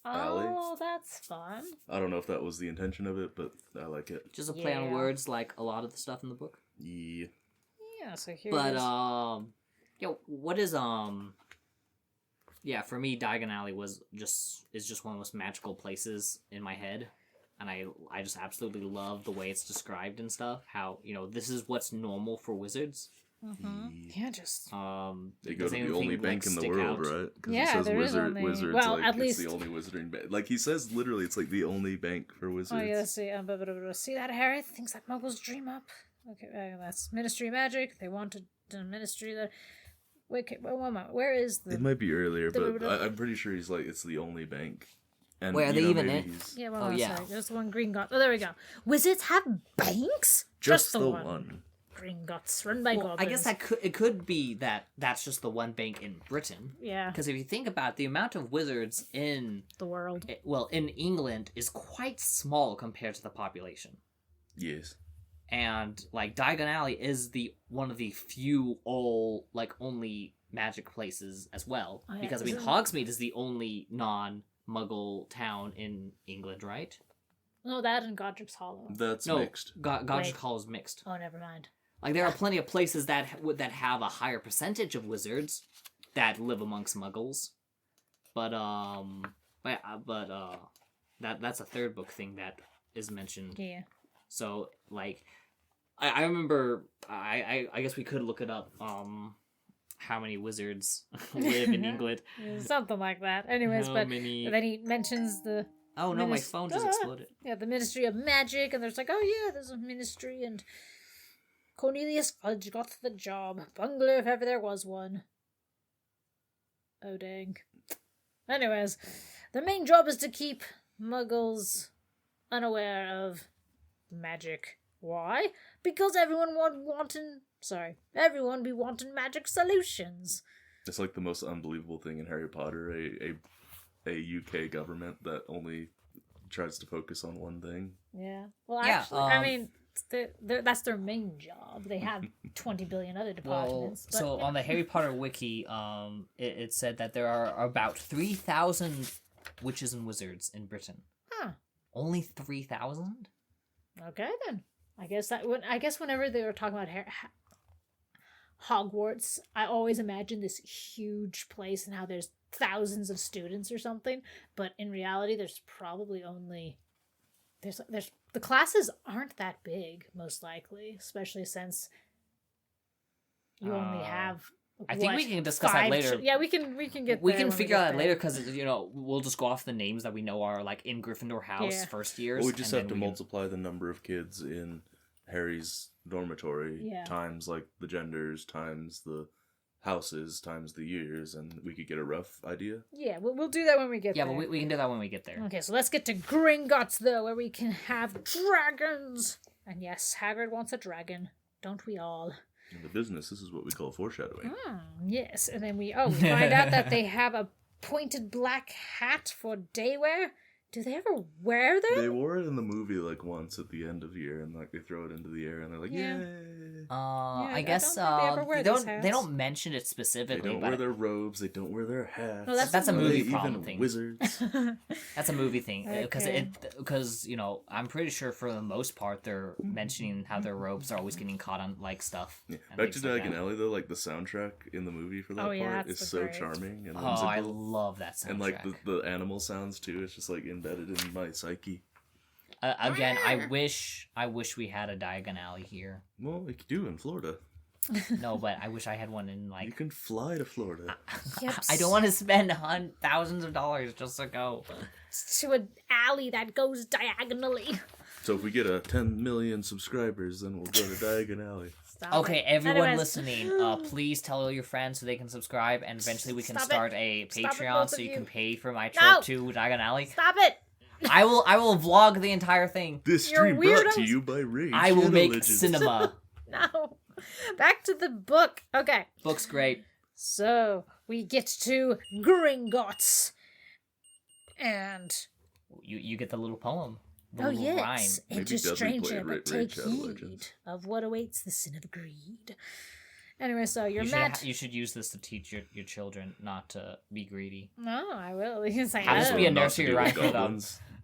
alley. Oh, that's fun. I don't know if that was the intention of it, but I like it. Just a play on Yeah. words like a lot of the stuff in the book. Yeah. Yeah, so here But, it is. what is, yeah, for me, Diagon Alley is just one of the most magical places in my head. And I just absolutely love the way it's described and stuff. How, this is what's normal for wizards. Yeah, just... They go does to the anything, only like, bank in the stick world, out? right? Because Yeah, it says there is only- wizards, well, like, at it's least- the only wizarding bank. Like, he says literally it's like the only bank for wizards. Oh, yeah, let's see. See that, Harry? Things that muggles dream up. Okay, that's Ministry of Magic. They wanted the Ministry that... Wait, okay, one moment. Where is the... It might be earlier, but the- I'm pretty sure he's like, it's the only bank. And, Wait, are they even maybe in? he's Yeah, Oh, yeah. sorry. There's one green got. Oh, there we go. Wizards have banks? just the one. Green Guts, run by Well, I goblins. guess it could be that's just the one bank in Britain. Yeah, Because if you think about it, the amount of wizards in England is quite small compared to the population. Yes. And like Diagon Alley is one of the few only magic places as well. Oh, yeah, because isn't- Hogsmeade is the only non-Muggle town in England, right? No, that and Godric's Hollow. That's No, mixed. Godric Wait. Hall is mixed. Oh, never mind. Like, there are plenty of places that have a higher percentage of wizards that live amongst muggles. But that's a third book thing that is mentioned. Yeah. So, like, I remember, I guess we could look it up, how many wizards live in England. Something like that. Anyways, then he mentions the... Oh no, my phone just exploded. Yeah, the Ministry of Magic, and there's like, oh yeah, there's a ministry, and Cornelius Fudge got the job. Bungler, if ever there was one. Oh dang. Anyways, the main job is to keep muggles unaware of magic. Why? Because everyone be wanting magic solutions. It's like the most unbelievable thing in Harry Potter, a UK government that only tries to focus on one thing. Yeah. Well, actually, I mean, that's their main job. They have 20 billion other departments. Well, so on the Harry Potter wiki, it said that there are about 3,000 witches and wizards in Britain. Huh. Only 3,000? Okay, then. I guess whenever they were talking about Hogwarts, I always imagine this huge place and how there's thousands of students or something, but in reality there's probably only there's the classes aren't that big, most likely, especially since you only have I think we can discuss that later. Yeah, we can get we can figure out that later, because we'll just go off the names that we know are like in Gryffindor house first years. Well, we just have to multiply the number of kids in Harry's dormitory times like the genders times the houses times the years, and we could get a rough idea. Yeah, we'll do that when we get there. Yeah, but we can do that when we get there. Okay, so let's get to Gringotts, though, where we can have dragons. And yes, Hagrid wants a dragon. Don't we all? In the business, this is what we call foreshadowing. Yes, and then we find out that they have a pointed black hat for day wear. Do they ever wear them? They wore it in the movie like once at the end of the year, and like they throw it into the air, and they're like, "Yay!" I guess they don't mention it specifically. They don't wear their robes. They don't wear their hats. No, that's a movie problem thing. Wizards. That's a movie thing, because I'm pretty sure for the most part they're mentioning how their robes are always getting caught on like stuff. Yeah. Back to Diagon Alley though, like the soundtrack in the movie for that part is so charming and whimsical. I love that soundtrack. And like the animal sounds too. It's just like embedded in my psyche. Again, I wish we had a Diagon Alley here. Well, we could do in Florida. No, but I wish I had one in like. You can fly to Florida. I don't want to spend thousands of dollars just to go to an alley that goes diagonally. So if we get 10 million subscribers, then we'll go to Diagon Alley. Okay, everyone listening, please tell all your friends so they can subscribe, and eventually we can start a Patreon so you can pay for my trip to Diagon Alley. Stop it! I will vlog the entire thing. This stream brought to you by Rage. I will make cinema. No. Back to the book. Okay. Book's great. So, we get to Gringotts. And... You get the little poem. Yes. Rhyme. Enter stranger, but take heed of what awaits the sin of greed. Anyway, so you should use this to teach your children not to be greedy. No, I will. You can say how does be a nursery rhyme for them?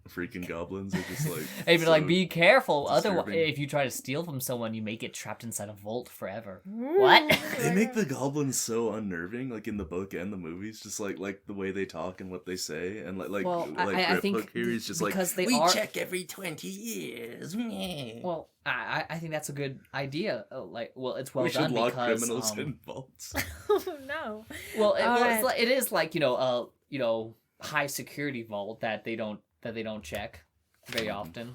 Freaking goblins are just like... Hey, but like, be careful. Otherwise, if you try to steal from someone, you may get trapped inside a vault forever. What? They make the goblins so unnerving, like in the book and the movies, just like the way they talk and what they say, and I think here he's just like, we check every 20 years. Well, I think that's a good idea. It's well done because... We should lock criminals in vaults. Oh, no. Well, it is like, high security vault that they don't check very often.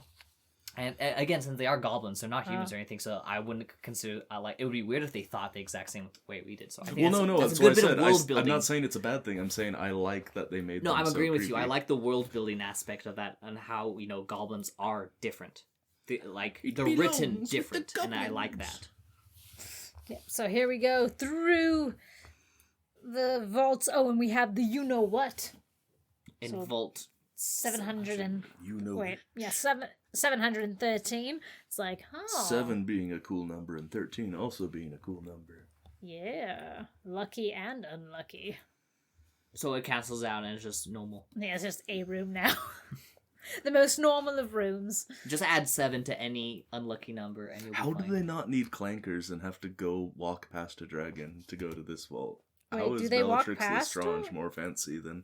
And again, since they are goblins, they're not humans or anything, so I wouldn't consider it would be weird if they thought the exact same way we did. So I think that's a good bit of world building. I'm not saying it's a bad thing. I'm saying I like that they made. No, them I'm agreeing with creepy. you. I like the world building aspect of that and how goblins are different. They're written different, and I like that. Yeah. So here we go through the vaults. Oh, and we have the what in vault 700 and 713. It's like, 7 being a cool number and 13 also being a cool number. Yeah, lucky and unlucky. So it cancels out and it's just normal. Yeah, it's just a room now. The most normal of rooms. Just add 7 to any unlucky number, and you'll be How fine. do they not need clankers and have to go walk past a dragon to go to this vault? Wait, How do is they walk Bellatrix past Lestrange her? more fancy than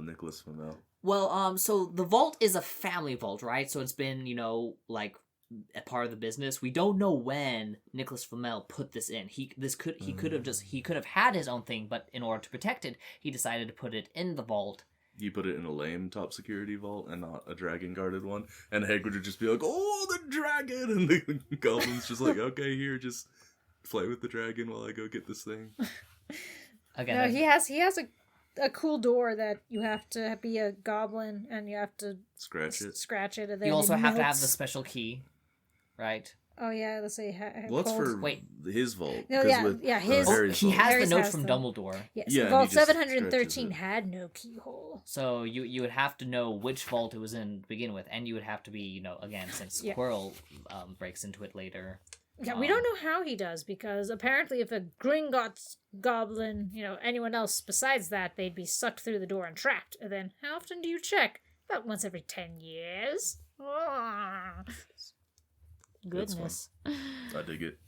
Nicholas Flamel? Well, so the vault is a family vault, right? So it's been, like a part of the business. We don't know when Nicholas Flamel put this in. He could have had his own thing, but in order to protect it, he decided to put it in the vault. You put it in a lame top security vault and not a dragon guarded one, and Hagrid would just be like, "Oh, the dragon!" And the goblin's just like, "Okay, here, just play with the dragon while I go get this thing." Again, No, he has a cool door that you have to be a goblin and you have to Scratch it. scratch it. And then you also it have to have melts. the special key, right? Oh yeah, let's say. Well, that's for Wait. his vault. No, 'cause yeah, with, yeah, his- Harry's He vault. has Harry's the notes has from them. Dumbledore. Yes, Yeah, and Vault he just 713 scratches it. had no keyhole. So you would have to know which vault it was in to begin with, and you would have to be, again, since Yeah. Quirrell breaks into it later. Yeah, we don't know how he does, because apparently if a Gringotts goblin, anyone else besides that, they'd be sucked through the door and trapped. And then, how often do you check? About once every 10 years. Ah. Goodness. I dig it.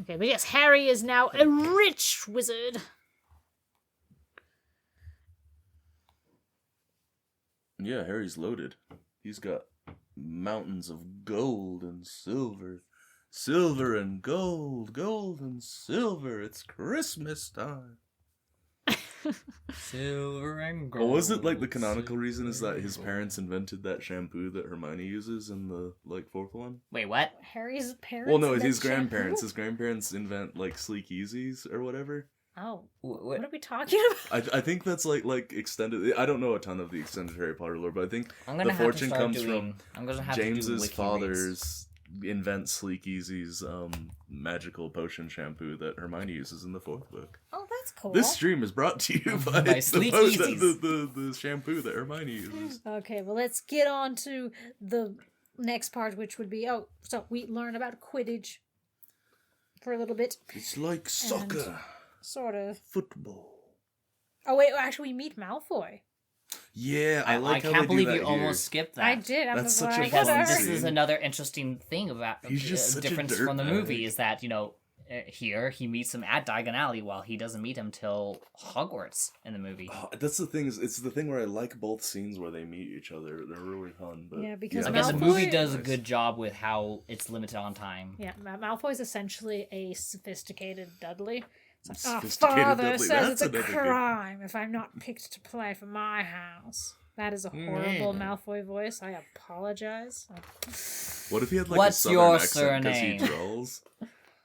Okay, but yes, Harry is now a rich wizard. Yeah, Harry's loaded. He's got mountains of gold and silver. Silver and gold, gold and silver. It's Christmas time. Silver and gold. Well, was it like the canonical reason is that his parents invented that shampoo that Hermione uses in the fourth one? Wait, what? Harry's parents? Well, no, invent his grandparents. shampoo? His grandparents invent Sleek Easies or whatever. Oh, What? what are we talking about? I think that's like extended. I don't know a ton of the extended Harry Potter lore, but I think I'm gonna the have fortune to start comes doing. I'm gonna have to do James's wiki father's invents Sleek Easy's magical potion shampoo that Hermione uses in the fourth book. Oh, that's cool. This stream is brought to you by By Sleek the, Easies. the shampoo that Hermione uses. Okay, well, let's get on to the next part, which would be, so we learn about Quidditch for a little bit. It's like soccer, Sort of. football. Oh, wait, actually, we meet Malfoy. Yeah, I I like how can't they believe do that you here. almost skipped that. I did. I'm That's such a like, Because fun this scene. is another interesting thing about He's just such a difference from the movie dirtbag. is that here he meets him at Diagon Alley while he doesn't meet him till Hogwarts in the movie. Oh, that's the thing. It's the thing where I like both scenes where they meet each other. They're really fun. But Yeah, because Again, the Malfoy- movie does a Nice. good job with how it's limited on time. Yeah, Malfoy's essentially a sophisticated Dudley. It's like, Sophisticated Father Dudley, says that's it's a another good- crime if I'm not picked to play for my house. That is a horrible Malfoy voice. I apologize. What if he had like What's a southern your accent because he surname? drawls?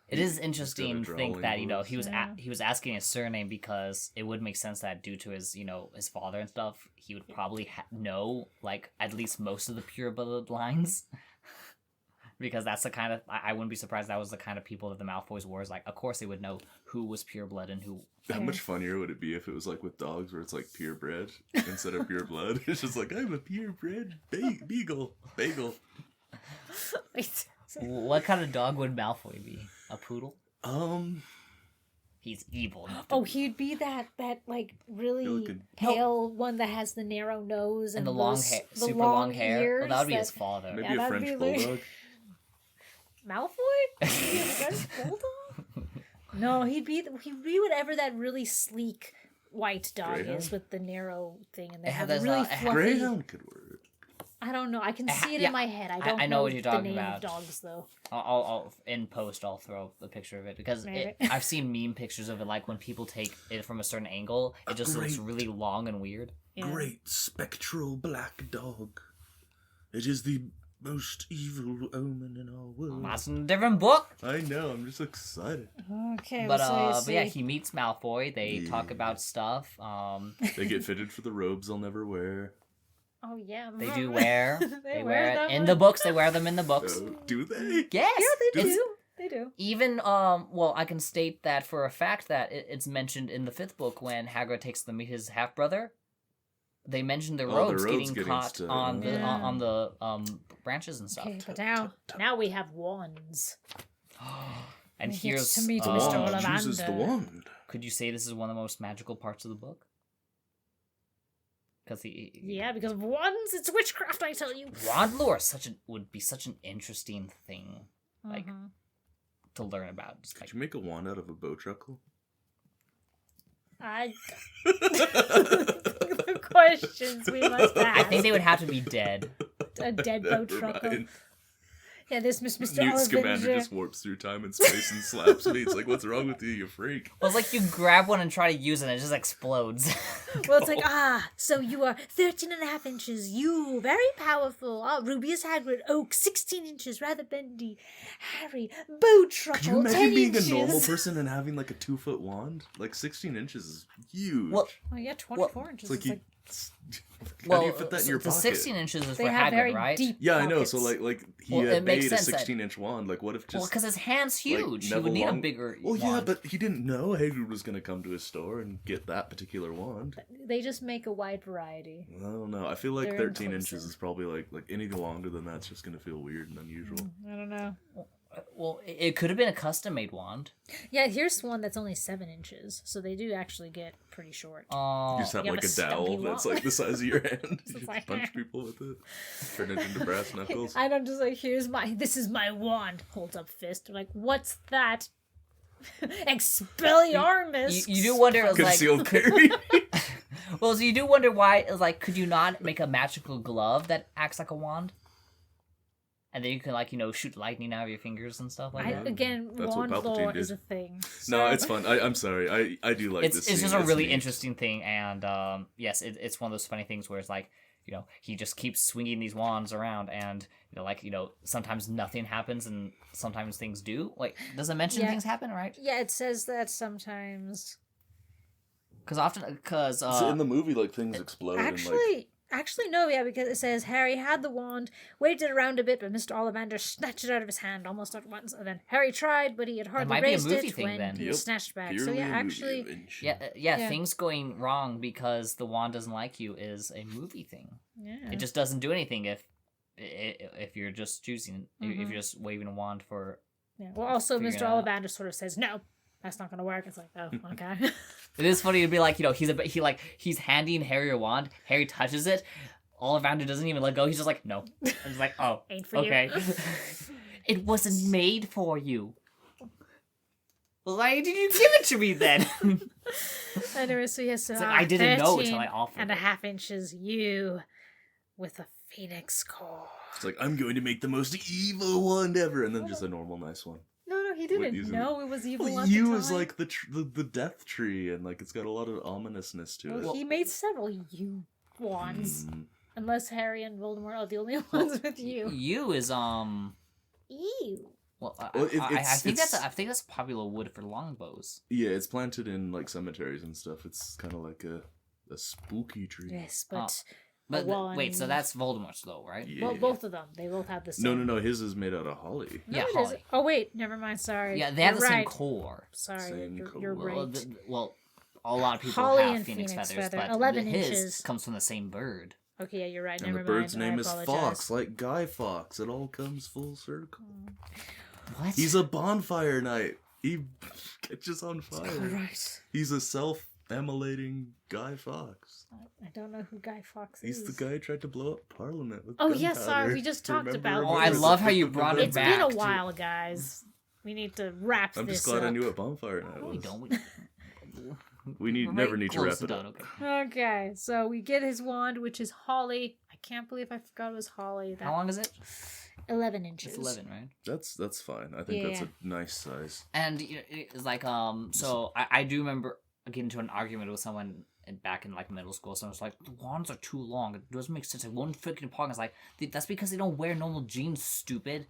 It is He's got a interesting to think drawling that voice. he was Yeah. he was asking his surname because it would make sense that due to his his father and stuff, he would probably know like at least most of the pure blood lines. Because that's the kind of I wouldn't be surprised that was the kind of people that the Malfoys were. Is like, of course they would know who was pure blood and who. How much funnier would it be if it was like with dogs where it's like purebred instead of pure blood? It's just like, I'm a purebred bagel. What kind of dog would Malfoy be? A poodle? Um, He's evil. not Oh, the- he'd be that like really Looking- pale one that has the narrow nose and the long those- hair, the super long long hair. ears Well, that would be that- his father. maybe Yeah, a that'd French be like- bulldog. Malfoy? Is he a French bulldog? No, he'd be whatever that really sleek white dog Greyhound? is with the narrow thing, and they It have has really a- it has- fluffy. Greyhound could work. I don't know. I can see it yeah, in my head. I I don't know what you're the talking name about. of dogs though. I'll in post I'll throw a picture of it because Maybe. I've seen meme pictures of it like when people take it from a certain angle it just looks Great. really long and weird. Yeah. Great spectral black dog. It is the most evil omen in our world. That's in a different book. I know. I'm just excited. Okay, But so yeah, he meets Malfoy. They talk Yeah. about stuff. They get fitted for the robes they'll never wear. oh yeah, They do wear. They they wear wear them it in on- the books. They wear them in the books. Oh, do they? Yes. Yeah, they It's- do. They do. Even well, I can state that for a fact that it's mentioned in the fifth book when Hagrid takes them to meet his half brother. They mentioned the Oh, the robes robes getting getting caught stuck. on the Yeah. on the branches and stuff. Okay, but now we have wands. And We get here's to meet The Mr. wand Ollivander. chooses the wand. could you say this is one of the most magical parts of the book? because he Yeah, because of wands, it's witchcraft, I tell you. wand lore would be such an interesting thing like Mhm. to learn about. Just Could like you make a wand out of a bow truckle? The questions we must I ask. think they would have to be dead. A dead boat Never truckle. mind. Yeah, this Mr. Newt Scamander Oliver. just warps through time and space and slaps me. It's like, what's wrong with you, you freak? Well, it's like you grab one and try to use it and it just explodes. Well, it's like, so you are 13 and a half inches. You, very powerful. Rubius Hagrid, Oak, 16 inches, rather bendy. Harry, bow truckle, Could you imagine 10 being inches. a normal person and having like a 2-foot wand? Like 16 inches is huge. Well, Oh, yeah, 24 inches. it's like It's you. like How do you fit that in your the pocket? 16 inches is they for have Hagrid, very right? deep Yeah, I know. pockets. So like he Well, had it makes made a sense that- 16-inch wand. Like, what if just? Well, because his hand's huge. He would Neville need a Long- bigger Well, yeah, wand. but he didn't know Hagrid was gonna come to his store and get that particular wand. They just make a wide variety. I don't know. I feel like They're 13 inches inclusive. is probably like any longer than that's just gonna feel weird and unusual. I don't know. Well, it could have been a custom-made wand. Yeah, here's one that's only 7 inches, so they do actually get pretty short. Oh, You just have you have like a a dowel stumpy that's wand. like the size of your hand. You It's just like- punch people with it. Turn it into brass knuckles. I don't just like, this is my wand. Holds up fist. Like, what's that? Expelliarmus. you do wonder, like, Concealed carry. well, so you do wonder why, like, could you not make a magical glove that acts like a wand? And then you can, like, shoot lightning out of your fingers and stuff like that. Again, That's what wand Palpatine lore did. is a thing. No, So- it's fun. I'm sorry. I do like It's this. it's scene. just a really neat. interesting thing, and yes, it's one of those funny things where it's like, he just keeps swinging these wands around, and sometimes nothing happens, and sometimes things do. Like, does it mention Yeah. things happen, right? Yeah, it says that sometimes. Because So in the movie, like things explode and like Actually, no, yeah, because it says Harry had the wand, waved it around a bit, but Mr. Ollivander snatched it out of his hand almost at once. And then Harry tried, but he had hardly might be a raised movie it thing when then. he Yep, was snatched back. So purely yeah, a movie actually, invention. yeah, Yeah. things going wrong because the wand doesn't like you is a movie thing. yeah. It just doesn't do anything if you're just choosing, if you're just waving a wand for. Yeah. Well, also, Figure Mr. it out. Ollivander sort of says, no, that's not going to work. It's like, oh, okay. It is funny to be like, he's handing Harry a wand. Harry touches it. Ollivander doesn't even let go. He's just like, no. And it's like, oh, Ain't for okay. you. It wasn't made for you. Why did you give it to me then? Anyway, so yes, so, It's like, I didn't know until I 13 offered and a it. half inches, you with a phoenix core. It's like, I'm going to make the most evil wand ever, and then just a normal nice one. No, he didn't. using No, it was evil Well, at the you time. is like the death tree, and like it's got a lot of ominousness to it. Well, he made several you wands. Mm. Unless Harry and Voldemort are the only ones with you. You is Ew. well, I it's- think that's a popular wood for longbows. Yeah, it's planted in like cemeteries and stuff. It's kind of like a spooky tree. Yes, but But wand. wait, so that's Voldemort's though, right? Yeah. well, both of them. They both have the No, same. no, no. His is made out of holly. No, Yeah, it isn't. Holly. Oh wait, never mind. Sorry. Yeah, they have You're the same right. core. Sorry, Same you're core. right. Well, a lot of people Holly have and phoenix, phoenix feathers, feather, but 11 his inches. comes from the same bird. Okay, yeah, you're right. And Never the bird's mind. name I is apologize. Fox, like Guy Fawkes. It all comes full circle. What? He's a bonfire knight. He catches on All fire. right. He's a self-immolating Guy Fawkes. I don't know who Guy Fawkes He's is. the guy who tried to blow up Parliament with Oh, gunpowder. yeah, sorry, we just talked about Oh, I this. love how you brought it It's back. been a to- while, guys. We need to wrap I'm this just glad up. I knew what bonfire night No, was. we don't. We We're never very need to close wrap it done, up. okay. Okay, so we get his wand, which is holly. I can't believe I forgot it was holly. How long is it? 11 inches. It's 11, right? That's fine. I think that's Yeah. a nice size. And it's like so I do remember getting into an argument with someone back in like middle school. Someone was like, the wands are too long. It doesn't make sense. Like one freaking pocket. It's like that's because they don't wear normal jeans. Stupid.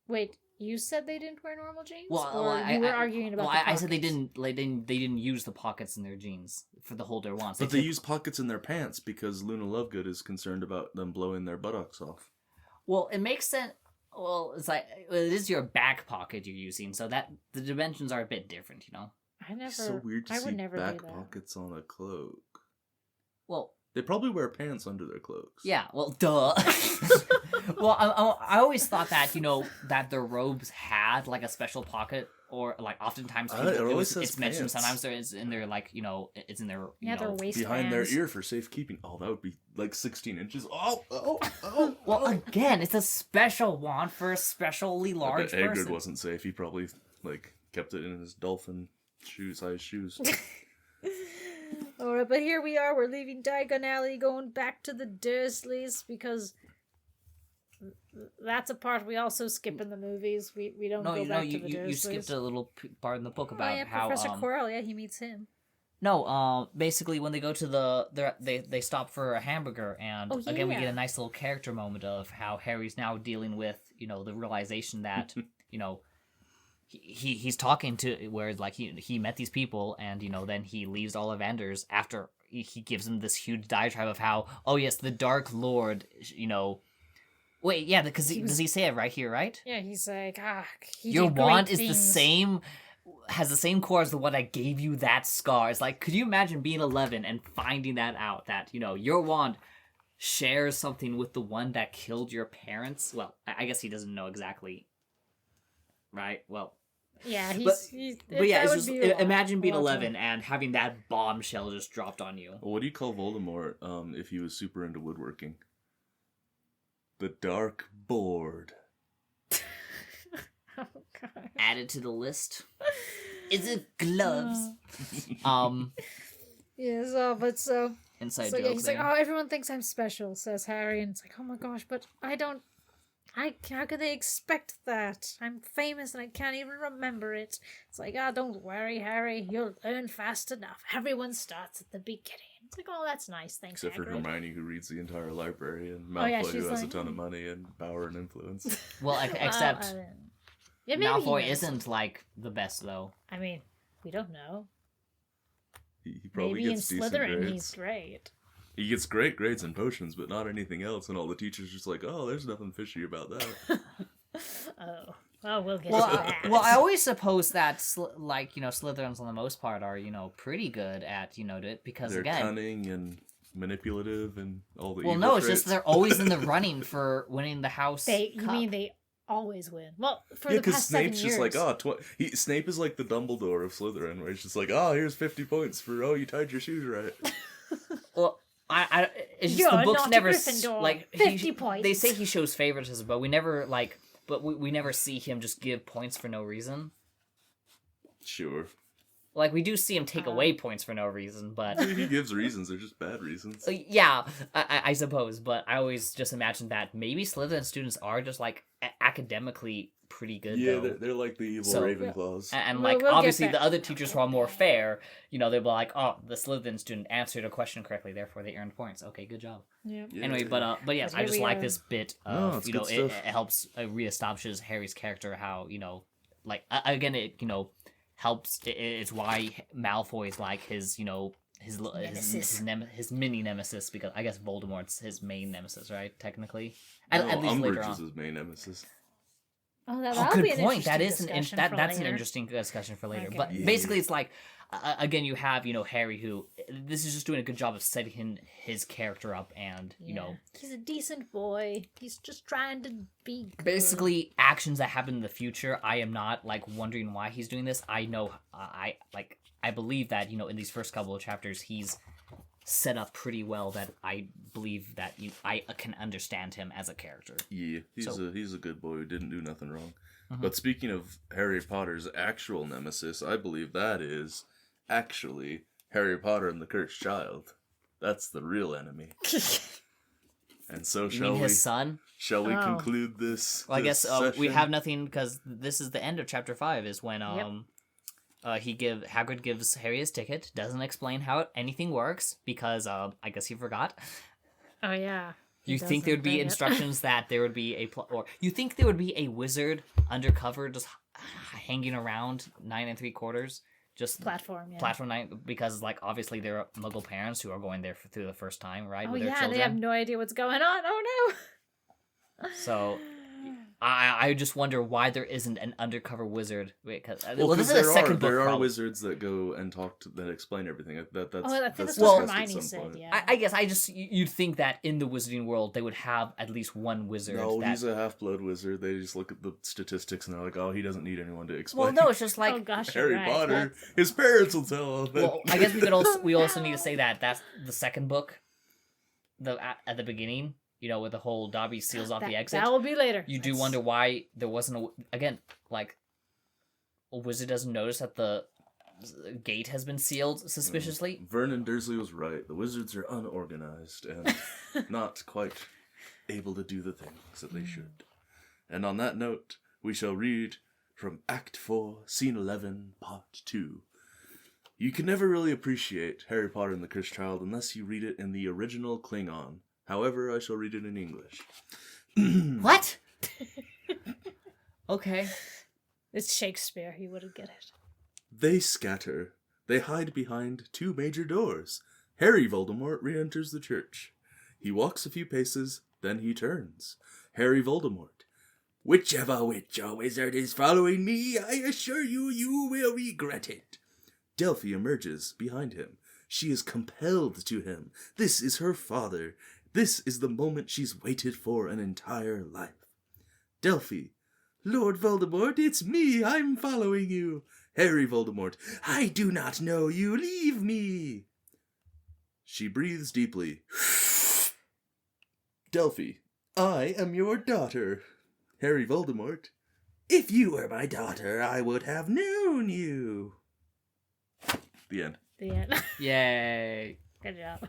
Wait, you said they didn't wear normal jeans? Well, or I- you were I- arguing about Well, the I said they pockets? didn't. Like, they didn't use the pockets in their jeans for the hold their wands. But they took- use pockets in their pants because Luna Lovegood is concerned about them blowing their buttocks off. Well, it makes sense. Well, it's like it is your back pocket you're using, so that the dimensions are a bit different. I never. It's so weird to I see would never back do that. pockets on a cloak. Well, They probably wear pants under their cloaks. yeah. Well, duh. Well, I always thought that, that their robes had, like, a special pocket, or, like, oftentimes it's mentioned, sometimes it's in their, like, it's in their, their waistbands. Behind their ear for safekeeping. Oh, that would be, like, 16 inches. Well, again, it's a special wand for a specially large person. Hagrid wasn't safe. He probably, like, kept it in his dolphin size shoes. Alright, but here we are. We're leaving Diagon Alley, going back to the Dursleys, because that's a part we also skip in the movies. We don't go back to the Dursleys. You skipped a little part in the book about how Professor Quirrell, he meets him. No, basically when they go to they stop for a hamburger, and again we get a nice little character moment of how Harry's now dealing with, the realization that, he's talking to, where, like, he met these people, and, then he leaves Ollivanders after he gives him this huge diatribe of how, oh yes, the Dark Lord, wait, yeah, because does he say it right here, right? Yeah, he's like, your wand is has the same core as the one that gave you that scar. It's like, could you imagine being 11 and finding that out, that, your wand shares something with the one that killed your parents? Well, I guess he doesn't know exactly, right? Well, yeah, but yeah, it's just, imagine being 11 and having that bombshell just dropped on you. Well, what do you call Voldemort if he was super into woodworking? The Dark Board. Oh, God. Added to the list. Is it gloves? Yeah, so inside joke. Yeah, he's like, oh, everyone thinks I'm special, says Harry, and it's like, oh my gosh, but I don't. How could they expect that? I'm famous and I can't even remember it. It's like, don't worry, Harry. You'll learn fast enough. Everyone starts at the beginning. It's like, oh, that's nice. Thanks, Except Hagrid. for Hermione, who reads the entire library, and Malfoy, who has a ton of money and power and influence. Well, except Malfoy isn't, like, the best, though. I mean, we don't know. He probably maybe gets in decent Slytherin grades. he's great. He gets great grades in potions, but not anything else, and all the teachers just like, oh, there's nothing fishy about that. Oh. Well, we'll get to that. Well, I always suppose that, Slytherins on the most part are, pretty good at, it, because, they're again... cunning and manipulative and all the Well, evil no, it's traits. just they're always in the running for winning the house You cup. mean they always win? Well, for yeah, the past 7 Snape's years. just like, Snape is like the Dumbledore of Slytherin, where he's just like, here's 50 points for, you tied your shoes right. Well, it's just You're the books not never a Gryffindor. like 50 points. They say he shows favoritism, but we never we never see him just give points for no reason. Sure. Like, we do see him take away points for no reason, but He gives reasons, they're just bad reasons. yeah, I suppose. But I always just imagine that maybe Slytherin students are just, like, academically pretty good. Yeah, though. they're like the evil Ravenclaws. And We'll like, get obviously back- the other teachers who are more fair, they'll be like, oh, the Slytherin student answered a question correctly, therefore they earned points. Okay, good job. Yeah. Anyway, but yes, But I here just we like are. this bit No, of, it's it, good stuff. it helps reestablishes Harry's character, how, like, again, it, helps, it's why Malfoy is like his, his mini nemesis, because I guess Voldemort's his main nemesis, right, technically? At least Umbridge later is on. his main nemesis. Oh, Oh, that'll be good an point. That interesting is discussion for that's an later. interesting discussion for later. Okay. But Yeah. basically, it's like again, you have Harry, who this is just doing a good job of setting his character up, and he's a decent boy. He's just trying to be good. basically actions that happen in the future. I am not like wondering why he's doing this. I know I believe that in these first couple of chapters he's set up pretty well, that I believe that I can understand him as a character. Yeah, he's a good boy who didn't do nothing wrong. But speaking of Harry Potter's actual nemesis, I believe that is actually Harry Potter and the Cursed Child. That's the real enemy. And so You mean his son? Shall we Oh. conclude this? Well, I this guess we session? have nothing, because this is the end of chapter 5. Is when Hagrid gives Harry his ticket. Doesn't explain how anything works, because I guess he forgot. Oh yeah. You think there would be instructions that there would be or you think there would be a wizard undercover just hanging around 9 3/4, just Platform, yeah. platform 9, because like obviously there are Muggle parents who are going there through the first time, right? Oh with their yeah, children. they have no idea what's going on. Oh no. So I just wonder why there isn't an undercover wizard. Wait, because this is the second book. There are wizards that go and that explain everything. I think that's what Hermione said. Yeah. I guess you'd think that in the wizarding world they would have at least one wizard. No, he's a half-blood wizard. They just look at the statistics and they're like, oh, he doesn't need anyone to explain. Well, no, it's just like oh gosh, Harry Potter. His parents will tell him. Well, I guess we also need to say that's the second book. At the beginning. Where the whole Dobby seals off the exit. That will be later. You do wonder why there wasn't a wizard doesn't notice that the gate has been sealed suspiciously. Vernon Dursley was right. The wizards are unorganized and not quite able to do the things that they should. And on that note, we shall read from Act 4, Scene 11, Part 2. You can never really appreciate Harry Potter and the Cursed Child unless you read it in the original Klingon. However, I shall read it in English. What? Okay. It's Shakespeare. He wouldn't get it. They scatter. They hide behind 2 major doors. Harry Voldemort re-enters the church. He walks a few paces, then he turns. Harry Voldemort. Whichever witch or wizard is following me, I assure you, you will regret it. Delphi emerges behind him. She is compelled to him. This is her father. This is the moment she's waited for an entire life. Delphi. Lord Voldemort, it's me. I'm following you. Harry Voldemort. I do not know you. Leave me. She breathes deeply. Delphi. I am your daughter. Harry Voldemort. If you were my daughter, I would have known you. The end. The end. Yay. Good job.